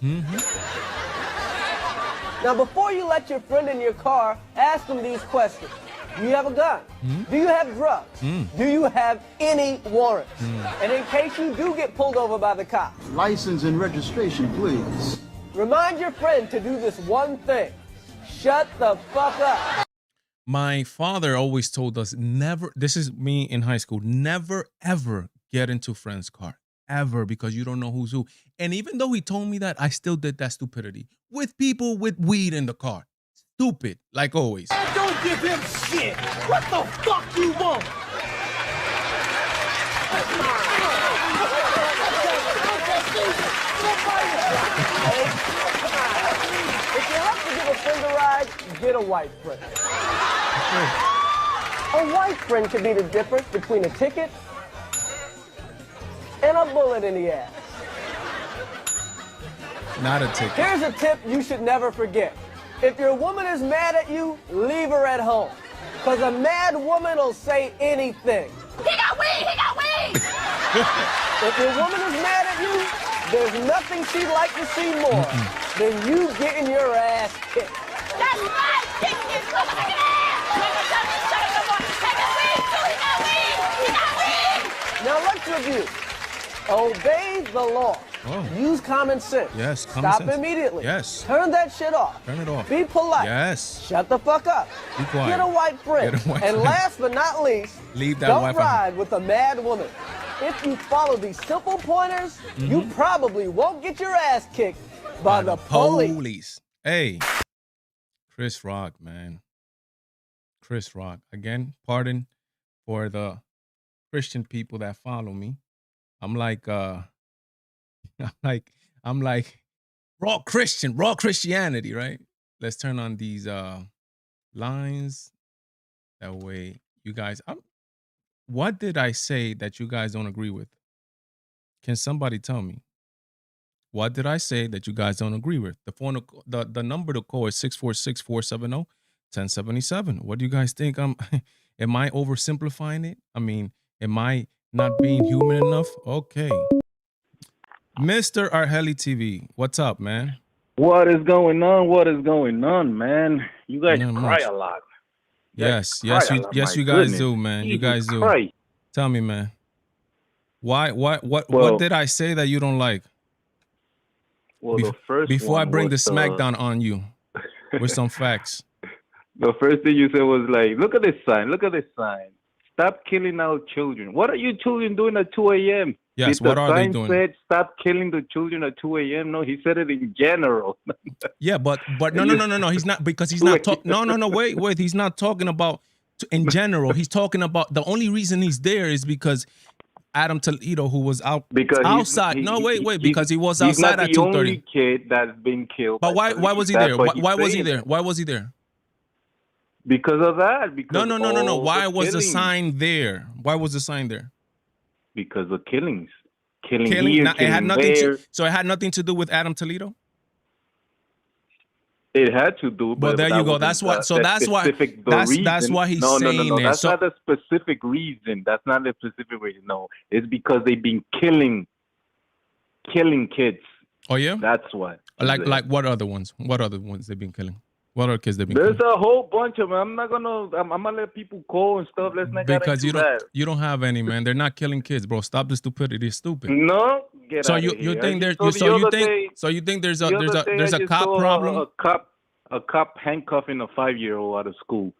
Now, before you let your friend in your car, ask them these questions. Do you have a gun? Do you have drugs? Do you have any warrants? And in case you do get pulled over by the cops, License and registration, please. remind your friend to do this one thing. Shut the fuck up. My father always told us never, this is me in high school, never ever get into friend's car. Ever, because you don't know who's who. And even though he told me that, I still did that stupidity with people with weed in the car. Stupid, like always. Don't give him shit. What the fuck you want? If you have to give a friend a ride, get a white friend. A white friend could be the difference between a ticket and a bullet in the ass. Not a ticket. Here's a tip you should never forget. If your woman is mad at you, leave her at home. Because a mad woman will say anything. He got weed! He got weed! If your woman is mad at you, there's nothing she'd like to see more than you getting your ass kicked. That's right! Kick his motherfucking ass! Take his weed, too! He got weed! He got weed! Now let's review. Obey the law. Oh. Use common sense. Yes, common Stop sense. immediately. Yes. Turn that shit off. Turn it off. Be polite. Yes. Shut the fuck up. Be quiet. Get a white friend. Get a white and friend. last but not least, Leave that don't white ride with a mad woman. If you follow these simple pointers, you probably won't get your ass kicked by the police. Hey, Chris Rock, man. Chris Rock. Again, pardon for the Christian people that follow me. I'm like raw Christian, raw Christianity, right? Let's turn on these lines. That way you guys, what did I say that you guys don't agree with? Can somebody tell me? What did I say that you guys don't agree with? The number to call is 646-470-1077. What do you guys think? Am I oversimplifying it? I mean, am I not being human enough? Okay. Mr. Arheli TV, what's up, man? What is going on? What is going on, man? You guys Not cry much. a lot. Yes, cry a lot, yes, my you guys goodness. do, man. You Jesus guys do. Christ. Tell me, man. What Well- did I say that you don't like? Well, the first Before I one bring the was, smackdown on you with some facts. The first thing you said was like, look at this sign. Look at this sign. Stop killing our children. What are you children doing at 2 a.m.? Yes, Did what the are they sign doing? said stop killing the children at 2 a.m.? No, he said it in general. Yeah, but no. He's not, because he's not talking. No. Wait. He's not talking about in general. He's talking about the only reason he's there is because Adam Toledo, who was outside. Because he was outside at 2:30. He's not the only kid that's been killed. But why was he there? Why was he there? Why was he there? Because of that. Because No. Why was the sign there? Why was the sign there? Because of killings. Killing here, It had killing nothing there. so it had nothing to do with Adam Toledo? It had to do, Well, but there that you go. wasn't That's why. the- So the that's why. specific- the That's reason. why he's no, saying no. it. That's So- not a specific reason. That's not a specific reason. No, it's because they've been killing kids. Oh yeah. That's why. Like what other ones? What other ones they've been killing? What other kids they've been There's killing? a whole bunch of them. I'm gonna let people call and stuff. Let's not get Because into you don't have any, man. They're not killing kids, bro. Stop the stupidity. It's stupid. No, get So out you of here. think there's The other day- there's the other day a I just cop saw problem? A cop handcuffing a 5-year-old out of school.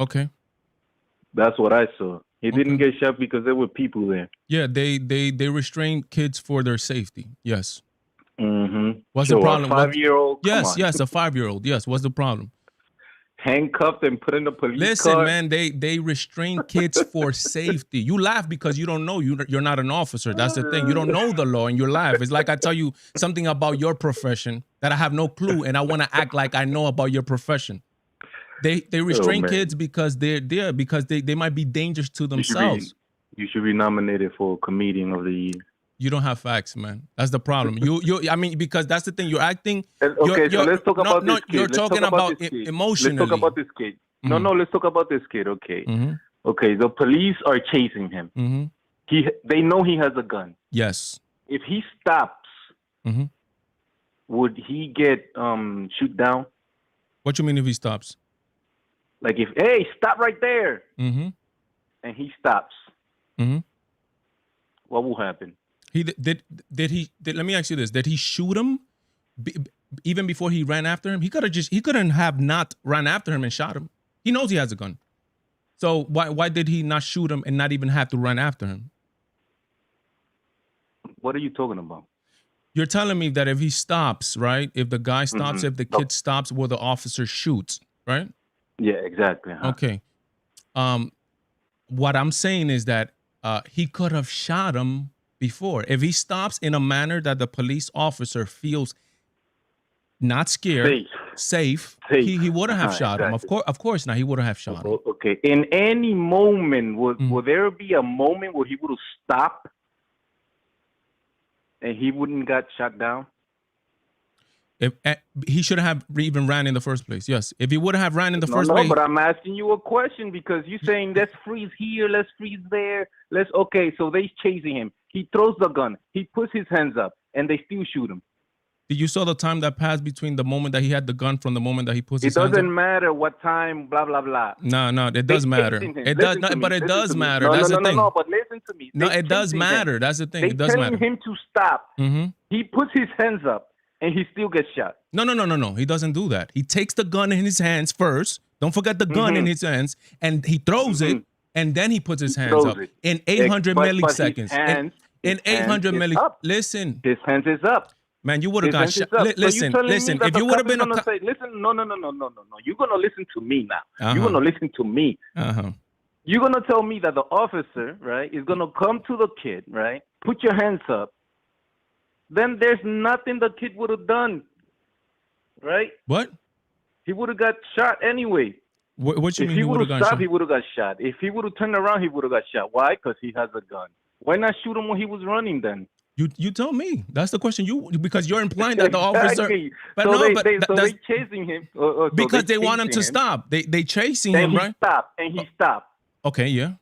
Okay. That's what I saw. He didn't get shot because there were people there. Yeah, they restrain kids for their safety. Yes. Mm-hmm. What's So the problem? A 5-year-old. Yes, a 5-year-old. Yes. What's the problem? Handcuffed and put in the police Listen, car. man, they restrain kids for safety. You laugh because you don't know. You're not an officer. That's the thing. You don't know the law and you laugh. It's like I tell you something about your profession that I have no clue and I want to act like I know about your profession. They restrain man. kids because they're there because they might be dangerous to themselves. You should be nominated for Comedian of the Year. You don't have facts, man. That's the problem. I mean, because that's the thing. You're acting. Okay, so let's talk about this kid. You're Let's talking talk about this kid. emotionally. Let's talk about this kid. No, let's talk about this kid. Okay. Mhm. Okay, the police are chasing him. Mhm. They know he has a gun. Yes. If he stops, Mhm. would he get shoot down? What you mean if he stops? Like hey, stop right there, Mm-hmm. and he stops, Mm-hmm. what will happen? Did let me ask you this. Did he shoot him even before he ran after him? He couldn't have not ran after him and shot him. He knows he has a gun. So why did he not shoot him and not even have to run after him? What are you talking about? You're telling me that if he stops, right? If the guy stops, if the kid stops, will the officer shoots, right? Yeah, exactly. Okay. What I'm saying is that he could have shot him before. If he stops in a manner that the police officer feels not scared, safe. He wouldn't have shot him. Of course not. He wouldn't have shot him. Okay. In any moment, would there be a moment where he would have stopped and he wouldn't got shot down? If he should have even ran in the first place. Yes. If he would have ran in the first place. No, but I'm asking you a question because you're saying let's freeze here, let's freeze there. Okay, so they chasing him. He throws the gun. He puts his hands up and they still shoot him. Did you saw the time that passed between the moment that he had the gun from the moment that he puts his hands up? It doesn't matter what time, blah, blah, blah. No, it does matter. It does not, but it does matter. That's the thing. No, but listen to me. No, it does matter. That's the thing. It does matter. They telling him to stop. He puts his hands up and he still gets shot. No. He doesn't do that. He takes the gun in his hands first. Don't forget the gun in his hands. And he throws it. And then he puts his hands up. In 800 milliseconds. In 800 milliseconds. Listen. His hands is up. Man, you would have got shot. Listen. If you would have been no. You're gonna listen to me now. You're gonna listen to me. You're gonna tell me that the officer, right, is gonna come to the kid, right? Put your hands up. Then there's nothing the kid would have done, right? What? He would have got shot anyway. What you mean he would have got shot? He would have got shot. If he would have turned around, he would have got shot. Why? Because he has a gun. Why not shoot him when he was running then? You tell me. That's the question. Because you're implying that the officer. But so no, they chasing him because they want him to stop. They chasing him, right? He stopped. Okay, yeah.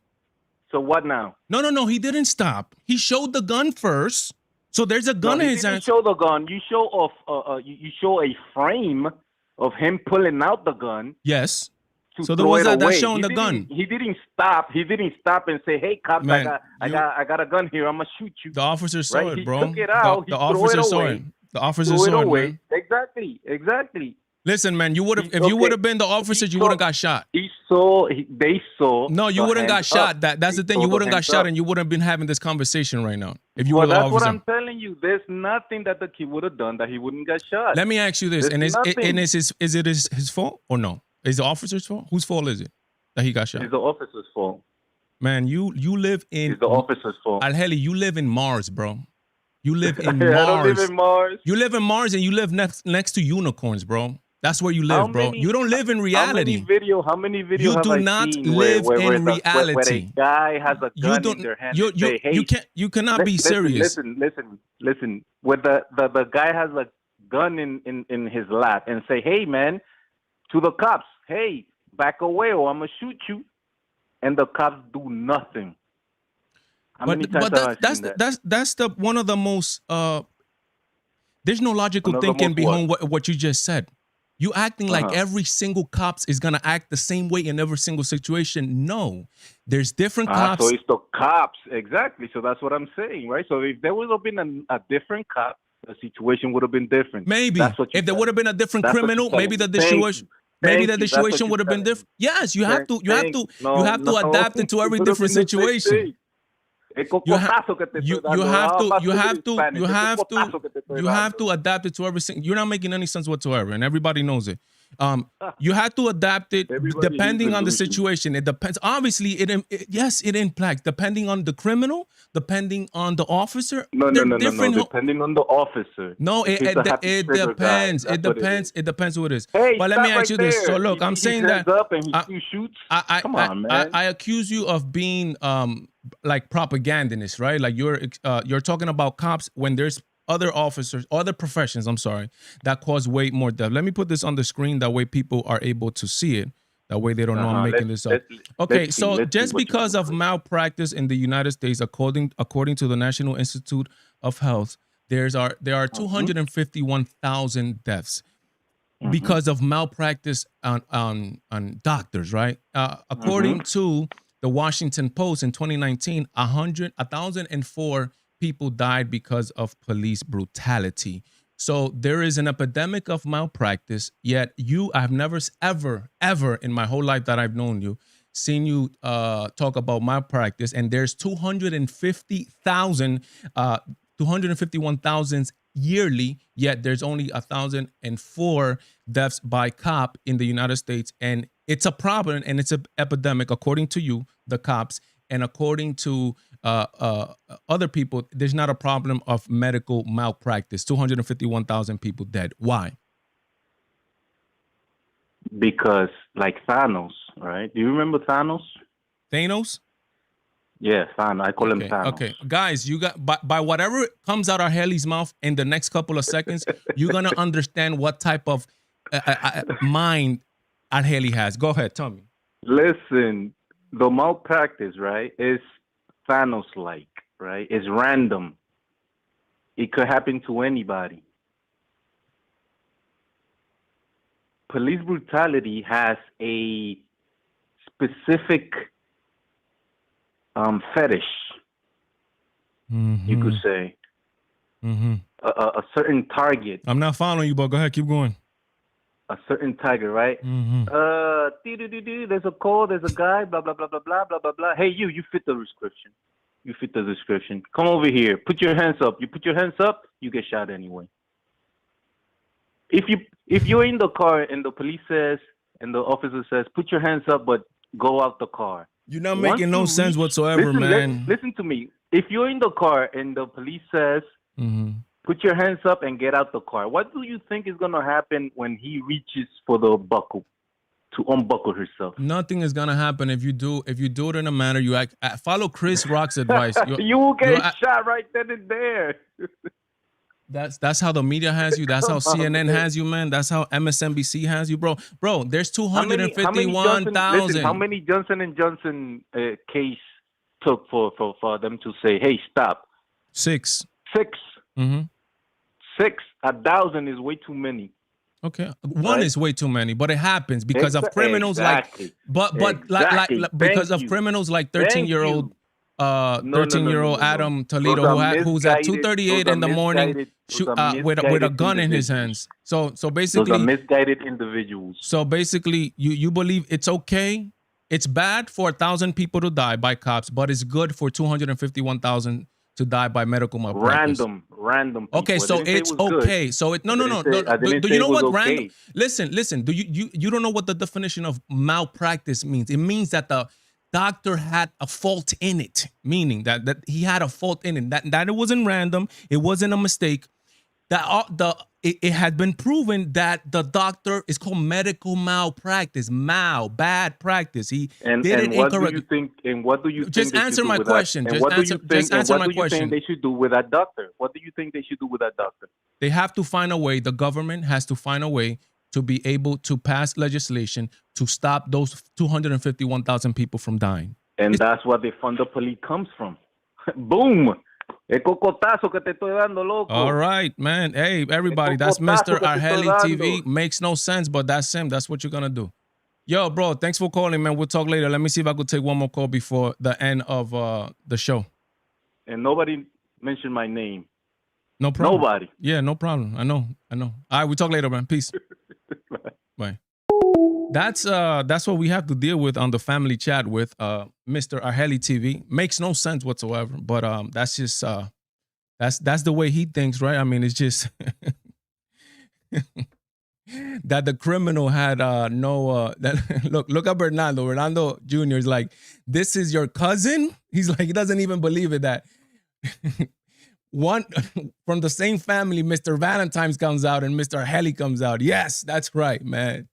So what now? No. He didn't stop. He showed the gun first. So there's a gun in his hand. You show the gun. You show a frame of him pulling out the gun. Yes. So there was that's showing the gun. He didn't stop. He didn't stop and say, "Hey, cops, man, I got a gun here. I'm gonna shoot you." The officer saw it, bro. He took it out. The officer saw it. The officer saw it, man. Exactly. Listen, man, you would have if you would have been the officers, you wouldn't got shot. They saw. No, you wouldn't got shot. That's the thing. You wouldn't got shot, and you wouldn't been having this conversation right now if you were the officer. That's what I'm telling you. There's nothing that the kid would have done that he wouldn't get shot. Let me ask you this: is it his fault or no? Is the officer's fault? Whose fault is it that he got shot? It's the officer's fault. Man, you live in. It's the officer's fault. Alheli, you live in Mars, bro. You live in Mars. I don't live in Mars. You live in Mars and you live next to unicorns, bro. That's where you live, bro. You don't live in reality. How many videos you have do I not seen live where in reality. Where a guy has a gun in their hand. You cannot be serious. Listen. Where the guy has a gun in his lap and say, "Hey, man," to the cops, "Hey, back away or I'm gonna shoot you," and the cops do nothing. That's the one of the most. There's no logical thinking behind what you just said. You acting like every single cops is gonna act the same way in every single situation. No, there's different cops. So it's the cops, exactly. So that's what I'm saying, right? So if there would have been a different cop, the situation would have been different. Maybe if there would have been a different criminal, maybe the situation. Maybe the situation would have been different. Yes, you have to adapt it to every different situation. You have to adapt it to every single. You're not making any sense whatsoever, and everybody knows it. You have to adapt it depending on the situation. It depends. Obviously, it impacts depending on the criminal, depending on the officer. No. Depending on the officer. No, it depends. It depends who it is. Hey, but let me ask you this. So look, I'm saying that Come on, man. I accuse you of being like propagandist, right? Like you're talking about cops when there's other officers, other professions, that cause way more death. Let me put this on the screen. That way people are able to see it. That way they don't know I'm making this up. Okay, so just because of malpractice in the United States, according to the National Institute of Health, there are 251,000 deaths because of malpractice on doctors, right? According to the Washington Post in 2019, 1,004 people died because of police brutality. So there is an epidemic of malpractice, yet I've never, ever in my whole life that I've known you, seen you talk about malpractice. And there's 251,000 yearly, yet there's only 1,004 deaths by cop in the United States. And it's a problem and it's an epidemic, according to you, the cops, and according to other people. There's not a problem of medical malpractice. 251,000 people dead. Why? Because like Thanos, right? Do you remember Thanos? Thanos? Yeah, Thanos. I call him Thanos. Okay, guys, you got by whatever comes out of Haley's mouth in the next couple of seconds, you're gonna understand what type of mind Haley has. Go ahead, tell me. Listen, the malpractice, right, is Thanos-like, right? It's random. It could happen to anybody. Police brutality has a specific fetish, you could say. A certain target. I'm not following you, but go ahead, keep going. A certain target, right? There's a call, there's a guy, blah, blah, blah, blah, blah, blah, blah, blah. Hey, you fit the description. You fit the description. Come over here. Put your hands up. You put your hands up, you get shot anyway. If you're in the car and the police says, and the officer says, put your hands up, but go out the car. You're not making no sense whatsoever, man. Listen to me. If you're in the car and the police says, put your hands up and get out the car, what do you think is going to happen when he reaches for the buckle to unbuckle herself? Nothing is going to happen if you do it in a manner you act. Follow Chris Rock's advice. You will get shot right then and there. That's how the media has you. That's how CNN has you, man. That's how MSNBC has you, bro. Bro, there's 251,000. How many Johnson & Johnson case took for them to say, hey, stop? 6. 6. 6. 1,000 is way too many. Okay, one is way too many, but it happens because of criminals like criminals like 13-year-old. 13-year-old Adam Toledo, who's at 2:38 in the morning with a gun in his hands. So basically, those are misguided individuals. So basically, you believe it's okay, it's bad for 1,000 people to die by cops, but it's good for 251,000 to die by medical malpractice. Random. People. Okay, so it's okay. Good. So no. Do you know what random? Listen. Do you don't know what the definition of malpractice means? It means that the doctor had a fault in it, meaning that he had a fault in it. That it wasn't random. It wasn't a mistake. It had been proven that the doctor is called medical malpractice. Bad practice. He did it incorrectly. What do you think? Just answer my question. What do you think they should do with that doctor? What do you think they should do with that doctor? They have to find a way. The government has to find a way to be able to pass legislation to stop those 251,000 people from dying. And that's what the fund the police comes from. Boom. El cocotazo que te estoy dando, loco. All right, man. Hey, everybody, that's Mr. Arheli TV. Makes no sense, but that's him. That's what you're going to do. Yo, bro, thanks for calling, man. We'll talk later. Let me see if I could take one more call before the end of the show. And nobody mentioned my name. No problem. Nobody. Yeah, no problem. I know. All right, we'll talk later, man. Peace. Bye. That's what we have to deal with on the family chat with Mr. Arheli TV. Makes no sense whatsoever, but that's just that's the way he thinks, right? I mean, it's just that the criminal had look at Bernardo. Bernardo Jr. is like, this is your cousin? He's like, he doesn't even believe it that one from the same family, Mr. Valentine comes out and Mr. Arheli comes out. Yes, that's right, man.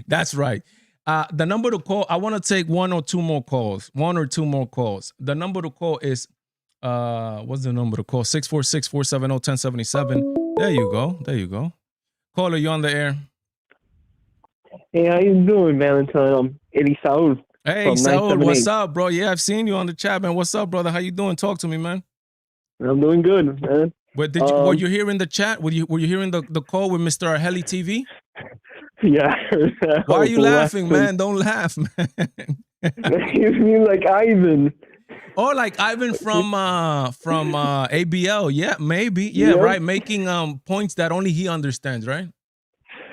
That's right. The number to call, I want to take one or two more calls. The number to call is, what's the number to call? 646-470-1077. There you go. Caller, you on the air. Hey, how you doing, Valentine? I'm Eddie Saul. Hey, Saul, what's up, bro? Yeah, I've seen you on the chat, man. What's up, brother? How you doing? Talk to me, man. I'm doing good, man. But were you hearing the chat? Were you hearing the call with Mr. Arheli TV? Yeah, I heard that. Why are you laughing, man? Don't laugh, man. You mean like Ivan? Or like Ivan from ABL. Yeah, maybe. Yeah, Yep. right. Making points that only he understands, right?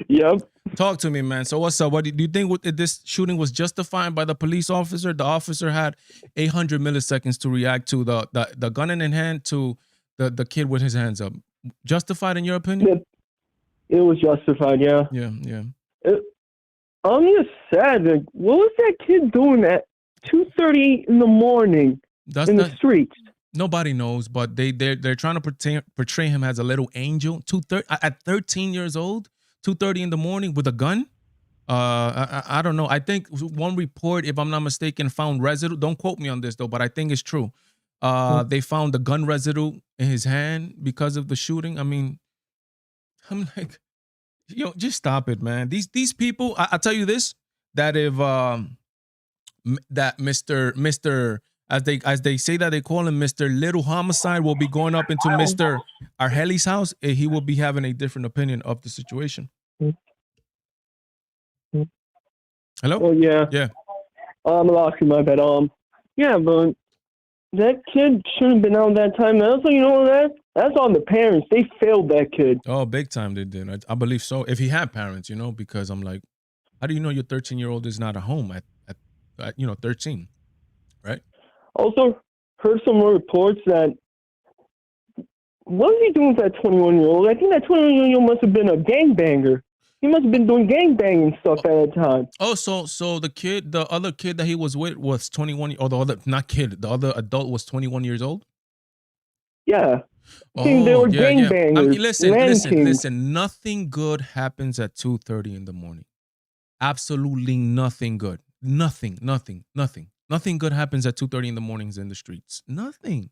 Yep. Talk to me, man. So what's up? What do you think this shooting was justified by the police officer? The officer had 800 milliseconds to react to the gun in hand to the kid with his hands up. Justified in your opinion? It was justified, yeah. Yeah, yeah. I'm just sad. Like, what was that kid doing at 2:30 in the morning in the streets? Nobody knows, but they're trying to portray him as a little angel. At 13 years old, 2:30 in the morning with a gun. I don't know. I think one report, if I'm not mistaken, found residue. Don't quote me on this though, but I think it's true. They found the gun residue in his hand because of the shooting. I mean, I'm like, yo, just stop it, man. These people. I tell you this: that if that Mr. As they say that they call him Mr. Little Homicide will be going up into Mr. Argeli's house, he will be having a different opinion of the situation. Hello? Oh yeah. Yeah. I lost you, my bad. Yeah, but that kid shouldn't have been out that time. And also, you know that's on the parents. They failed that kid. Oh, big time they did. I believe so. If he had parents, because I'm like, how do you know your 13-year-old is not at home at 13, right? Also, heard some reports that what was he doing with that 21-year-old? I think that 21-year-old must have been a gangbanger. He must have been doing gangbanging stuff at that time. Oh, so the other kid that he was with was 21, or the other adult was 21 years old? Yeah. Oh, they were gangbangers. I mean, listen. Nothing good happens at 2:30 in the morning. Absolutely nothing good. Nothing good happens at 2:30 in the mornings in the streets. Nothing.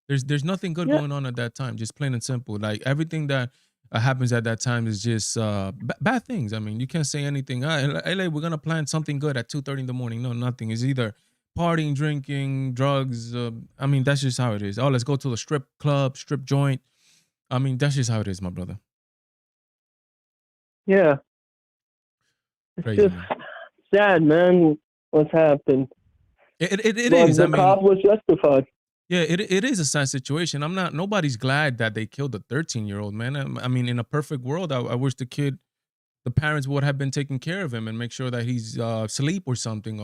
There's nothing good going on at that time. Just plain and simple. Like everything that happens at that time is just bad things. I mean, you can't say anything. LA, we're gonna plan something good at 2:30 in the morning. No, nothing. It's either partying, drinking, drugs. I mean, that's just how it is. Oh, let's go to the strip club, strip joint. I mean, that's just how it is, my brother. Yeah. It's Crazy, just sad, man. What's happened? It is. The cop was justified. Yeah, it is a sad situation. Nobody's glad that they killed a 13-year-old, man. I mean, in a perfect world, I wish the parents would have been taking care of him and make sure that he's asleep or something.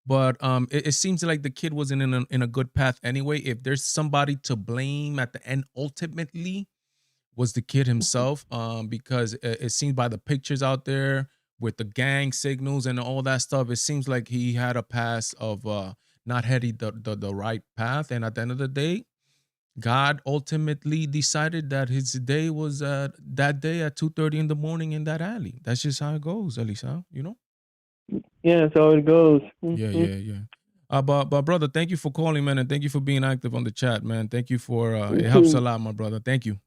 But it seems like the kid wasn't in a good path anyway. If there's somebody to blame at the end, ultimately, was the kid himself. Because it seems by the pictures out there with the gang signals and all that stuff, it seems like he had a past of not heading the right path. And at the end of the day, God ultimately decided that his day was that day at 2:30 in the morning in that alley. That's just how it goes, Elisa, Yeah, that's how it goes. Yeah. But brother, thank you for calling, man, and thank you for being active on the chat, man. Thank you for it helps a lot, my brother. Thank you.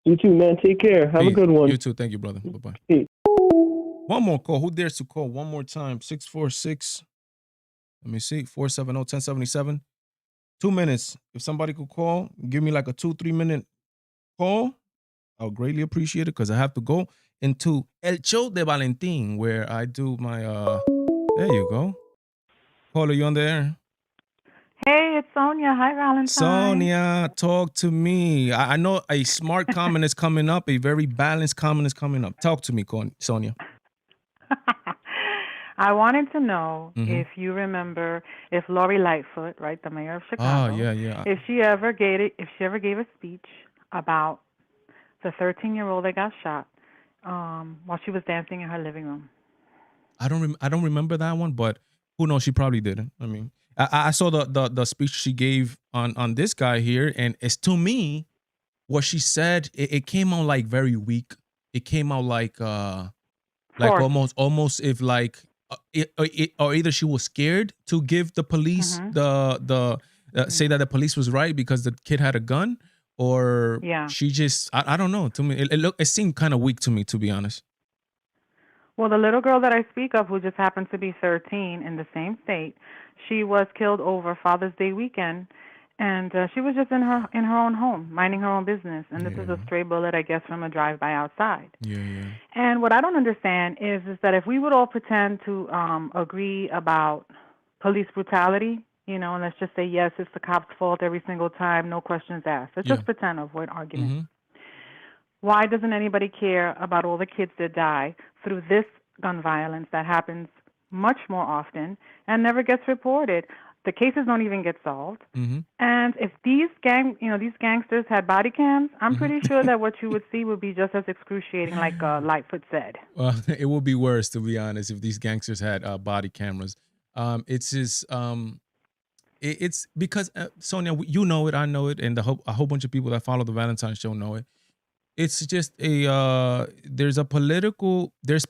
You too, man. Take care. Have a good one. You too. Thank you, brother. Bye-bye. Peace. One more call. Who dares to call one more time? 646. Let me see. 470-1077. 2 minutes. If somebody could call, give me like a 2-3 minute call, I'll greatly appreciate it because I have to go into El Show de Valentine where I do my there you go. Caller, you on the air? Hey, it's Sonia. Hi, Valentine. Sonia, talk to me. I know a smart comment is coming up. A very balanced comment is coming up. Talk to me, Sonia. I wanted to know if you remember if Lori Lightfoot, right, the mayor of Chicago, yeah. if she ever gave a speech about the 13-year-old that got shot while she was dancing in her living room. I don't remember that one, but who knows? She probably didn't. I mean, I saw the speech she gave on this guy here, and it's to me what she said. It came out like very weak. It came out like almost if like. Or either she was scared to give the police say that the police was right because the kid had a gun, or she just I don't know. To me, it seemed kind of weak to me, to be honest. Well, the little girl that I speak of, who just happens to be 13 in the same state, she was killed over Father's Day weekend, and she was just in her own home, minding her own business. And this is a stray bullet, I guess, from a drive-by outside. Yeah. And what I don't understand is that if we would all pretend to agree about police brutality, you know, and let's just say, yes, it's the cop's fault every single time, no questions asked. Let's just pretend of an argument. Mm-hmm. Why doesn't anybody care about all the kids that die through this gun violence that happens much more often and never gets reported? The cases don't even get solved. Mm-hmm. And if these gangsters had body cams, I'm pretty sure that what you would see would be just as excruciating, like Lightfoot said. Well, it would be worse, to be honest, if these gangsters had body cameras. It's just it's because Sonia, you know it, I know it, and a whole bunch of people that follow the Valentine show know it. It's just there's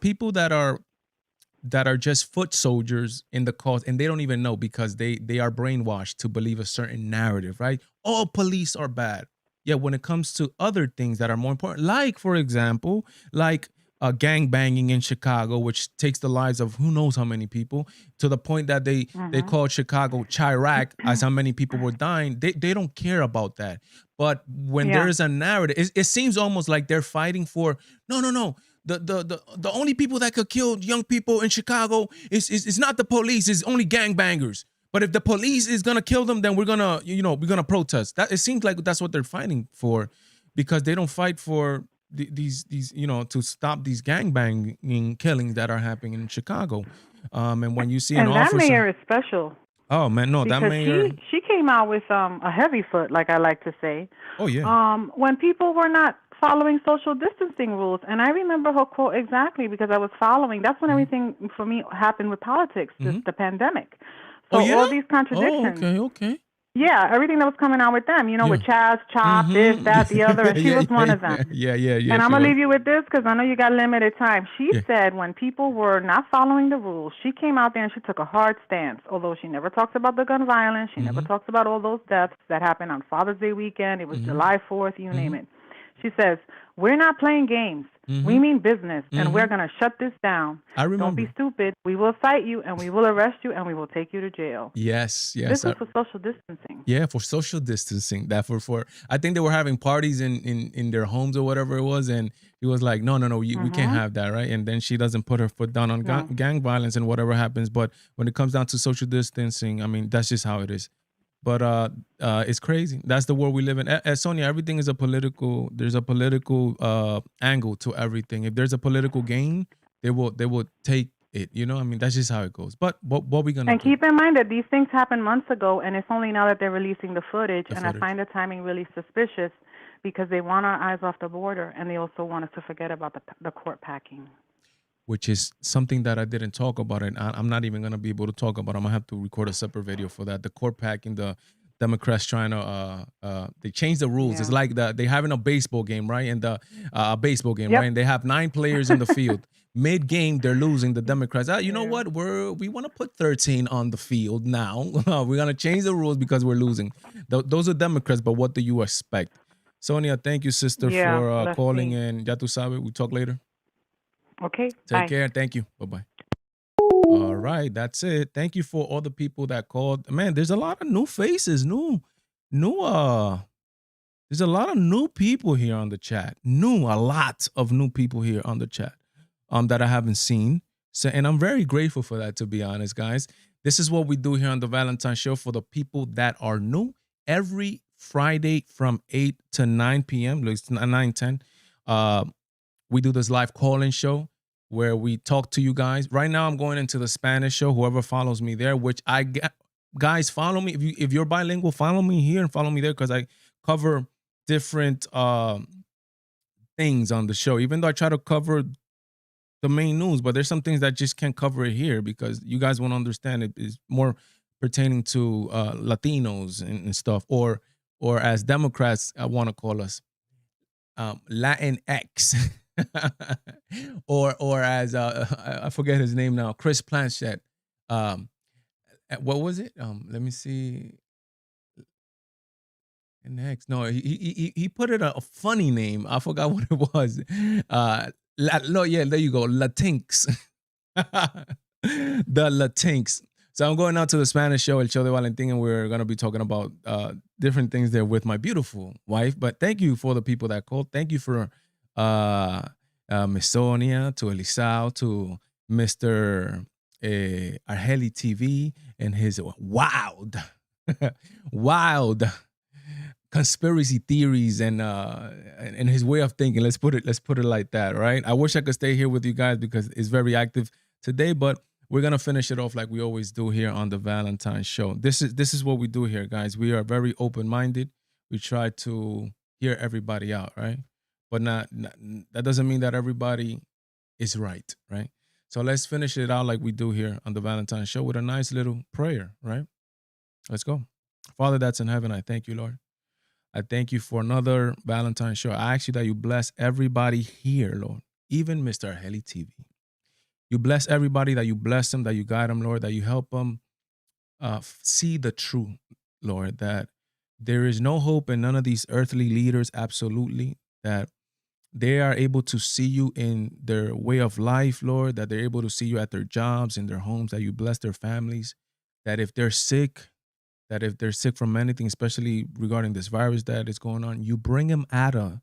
people that are just foot soldiers in the cause, and they don't even know because they are brainwashed to believe a certain narrative, right? All police are bad. Yet when it comes to other things that are more important, like for example, like gang banging in Chicago, which takes the lives of who knows how many people, to the point that they called Chicago Chirac as how many people were dying. They don't care about that. But when there is a narrative, it seems almost like they're fighting for no. The only people that could kill young people in Chicago is not the police, it's only gangbangers. But if the police is gonna kill them, then we're gonna protest. That it seems like that's what they're fighting for, because they don't fight for these to stop these gangbanging killings that are happening in Chicago. And when you see an officer, that mayor is special. Oh man, no, that mayor. She came out with a heavy foot, like I like to say. Oh yeah. When people were not following social distancing rules, and I remember her quote exactly because I was following. That's when everything for me happened with politics, the pandemic. So all these contradictions. Oh, okay. Yeah, everything that was coming out with them, with Chaz, Chop, this, that, the other, and she was one of them. Yeah. And I'm going to leave you with this because I know you got limited time. She said when people were not following the rules, she came out there and she took a hard stance, although she never talks about the gun violence. She never talks about all those deaths that happened on Father's Day weekend. It was July 4th, you name it. She says, we're not playing games. We mean business, and we're going to shut this down. I remember. Don't be stupid. We will cite you, and we will arrest you, and we will take you to jail. Yes. This is for social distancing. Yeah, for social distancing. That for I think they were having parties in their homes or whatever it was, and he was like, no, we can't have that, right? And then she doesn't put her foot down on gang violence and whatever happens. But when it comes down to social distancing, I mean, that's just how it is. But it's crazy. That's the world we live in. Sonia, everything is there's a political angle to everything. If there's a political gain, they will take it. I mean, that's just how it goes. But what we gonna do? Keep in mind that these things happened months ago, and it's only now that they're releasing the footage. I find the timing really suspicious because they want our eyes off the border, and they also want us to forget about the court packing. Which is something that I didn't talk about, and I'm not even going to be able to talk about. I'm going to have to record a separate video for that. The court packing, the Democrats trying to, they changed the rules. Yeah. It's like they having a baseball game, right? And right? And they have 9 players in the field. Mid-game, they're losing. The Democrats, you know what? We want to put 13 on the field now. We're going to change the rules because we're losing. Those are Democrats, but what do you expect? Sonia, thank you, sister, for calling in. Ya tu sabes, we'll talk later. Okay. Take care. Thank you. Bye-bye. All right. That's it. Thank you for all the people that called. Man, there's a lot of new faces. There's a lot of new people here on the chat. A lot of new people here on the chat that I haven't seen. So, and I'm very grateful for that, to be honest, guys. This is what we do here on the Valentine Show for the people that are new. Every Friday from 8 to 9 p.m., like 9:10. We do this live call-in show where we talk to you guys. Right now, I'm going into the Spanish show. Whoever follows me there, which I get, guys, follow me. If you're bilingual, follow me here and follow me there because I cover different things on the show. Even though I try to cover the main news, but there's some things that just can't cover it here because you guys won't understand it. Is more pertaining to Latinos and stuff, or as Democrats want to call us, Latinx. or as I forget his name now, Chris Planchet. What was it? Let me see. Next, no, he put it a funny name. I forgot what it was. There you go, Latinx. The Latinx. So I'm going out to the Spanish show, El Show de Valentín, and we're gonna be talking about different things there with my beautiful wife. But thank you for the people that called. Thank you for Miss Sonia, to Elisao, to Mr. Arheli TV and his wild, wild conspiracy theories and his way of thinking. Let's put it like that, right? I wish I could stay here with you guys because it's very active today, but we're gonna finish it off like we always do here on the Valentine show. This is what we do here, guys. We are very open-minded. We try to hear everybody out, right? But not that doesn't mean that everybody is right, right? So let's finish it out like we do here on the Valentine show with a nice little prayer, right? Let's go. Father that's in heaven, I thank you, Lord. I thank you for another Valentine show. I ask you that you bless everybody here, Lord, even Mr. Heli TV. You bless everybody, that you bless them, that you guide them, Lord, that you help them see the truth, Lord, that there is no hope in none of these earthly leaders, absolutely, that they are able to see you in their way of life, Lord, that they're able to see you at their jobs, in their homes, that you bless their families, that if they're sick from anything, especially regarding this virus that is going on, you bring them out of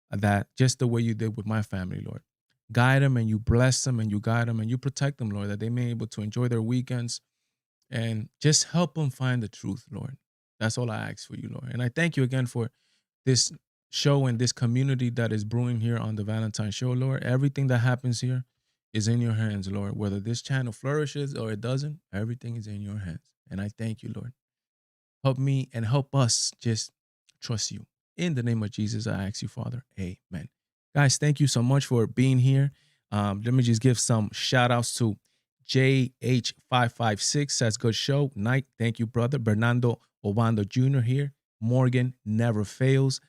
that just the way you did with my family, Lord. Guide them and you bless them and you guide them and you protect them, Lord, that they may be able to enjoy their weekends and just help them find the truth, Lord. That's all I ask for you, Lord. And I thank you again for this show and this community that is brewing here on the Valentine show, Lord. Everything that happens here is in your hands, Lord. Whether this channel flourishes or it doesn't, everything is in your hands. And I thank you, Lord. Help me and help us just trust you. In the name of Jesus, I ask you, Father. Amen. Guys, thank you so much for being here. Let me just give some shout outs to JH556. Says good show. Night. Thank you, brother. Bernardo Obando Jr. here. Morgan never fails.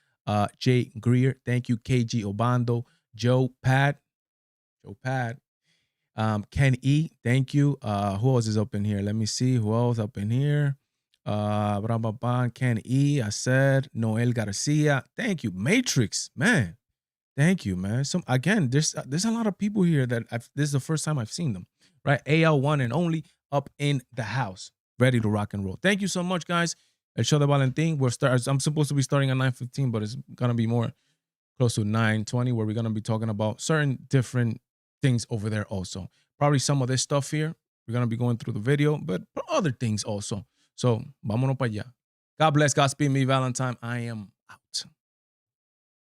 Jay Greer. Thank you. KG Obando. Joe Pat. Ken E. Thank you. Who else is up in here? Let me see. Who else up in here? Ken E. I said Noel Garcia. Thank you. Matrix, man. Thank you, man. Again, there's a lot of people here that this is the first time I've seen them. Right? AL1 and only up in the house, ready to rock and roll. Thank you so much, guys. El show de Valentin. I'm supposed to be starting at 9:15, but it's gonna be more close to 9:20, where we're gonna be talking about certain different things over there also. Probably some of this stuff here. We're gonna be going through the video, but other things also. So, vámonos para allá. God bless, Godspeed me, Valentine. I am out.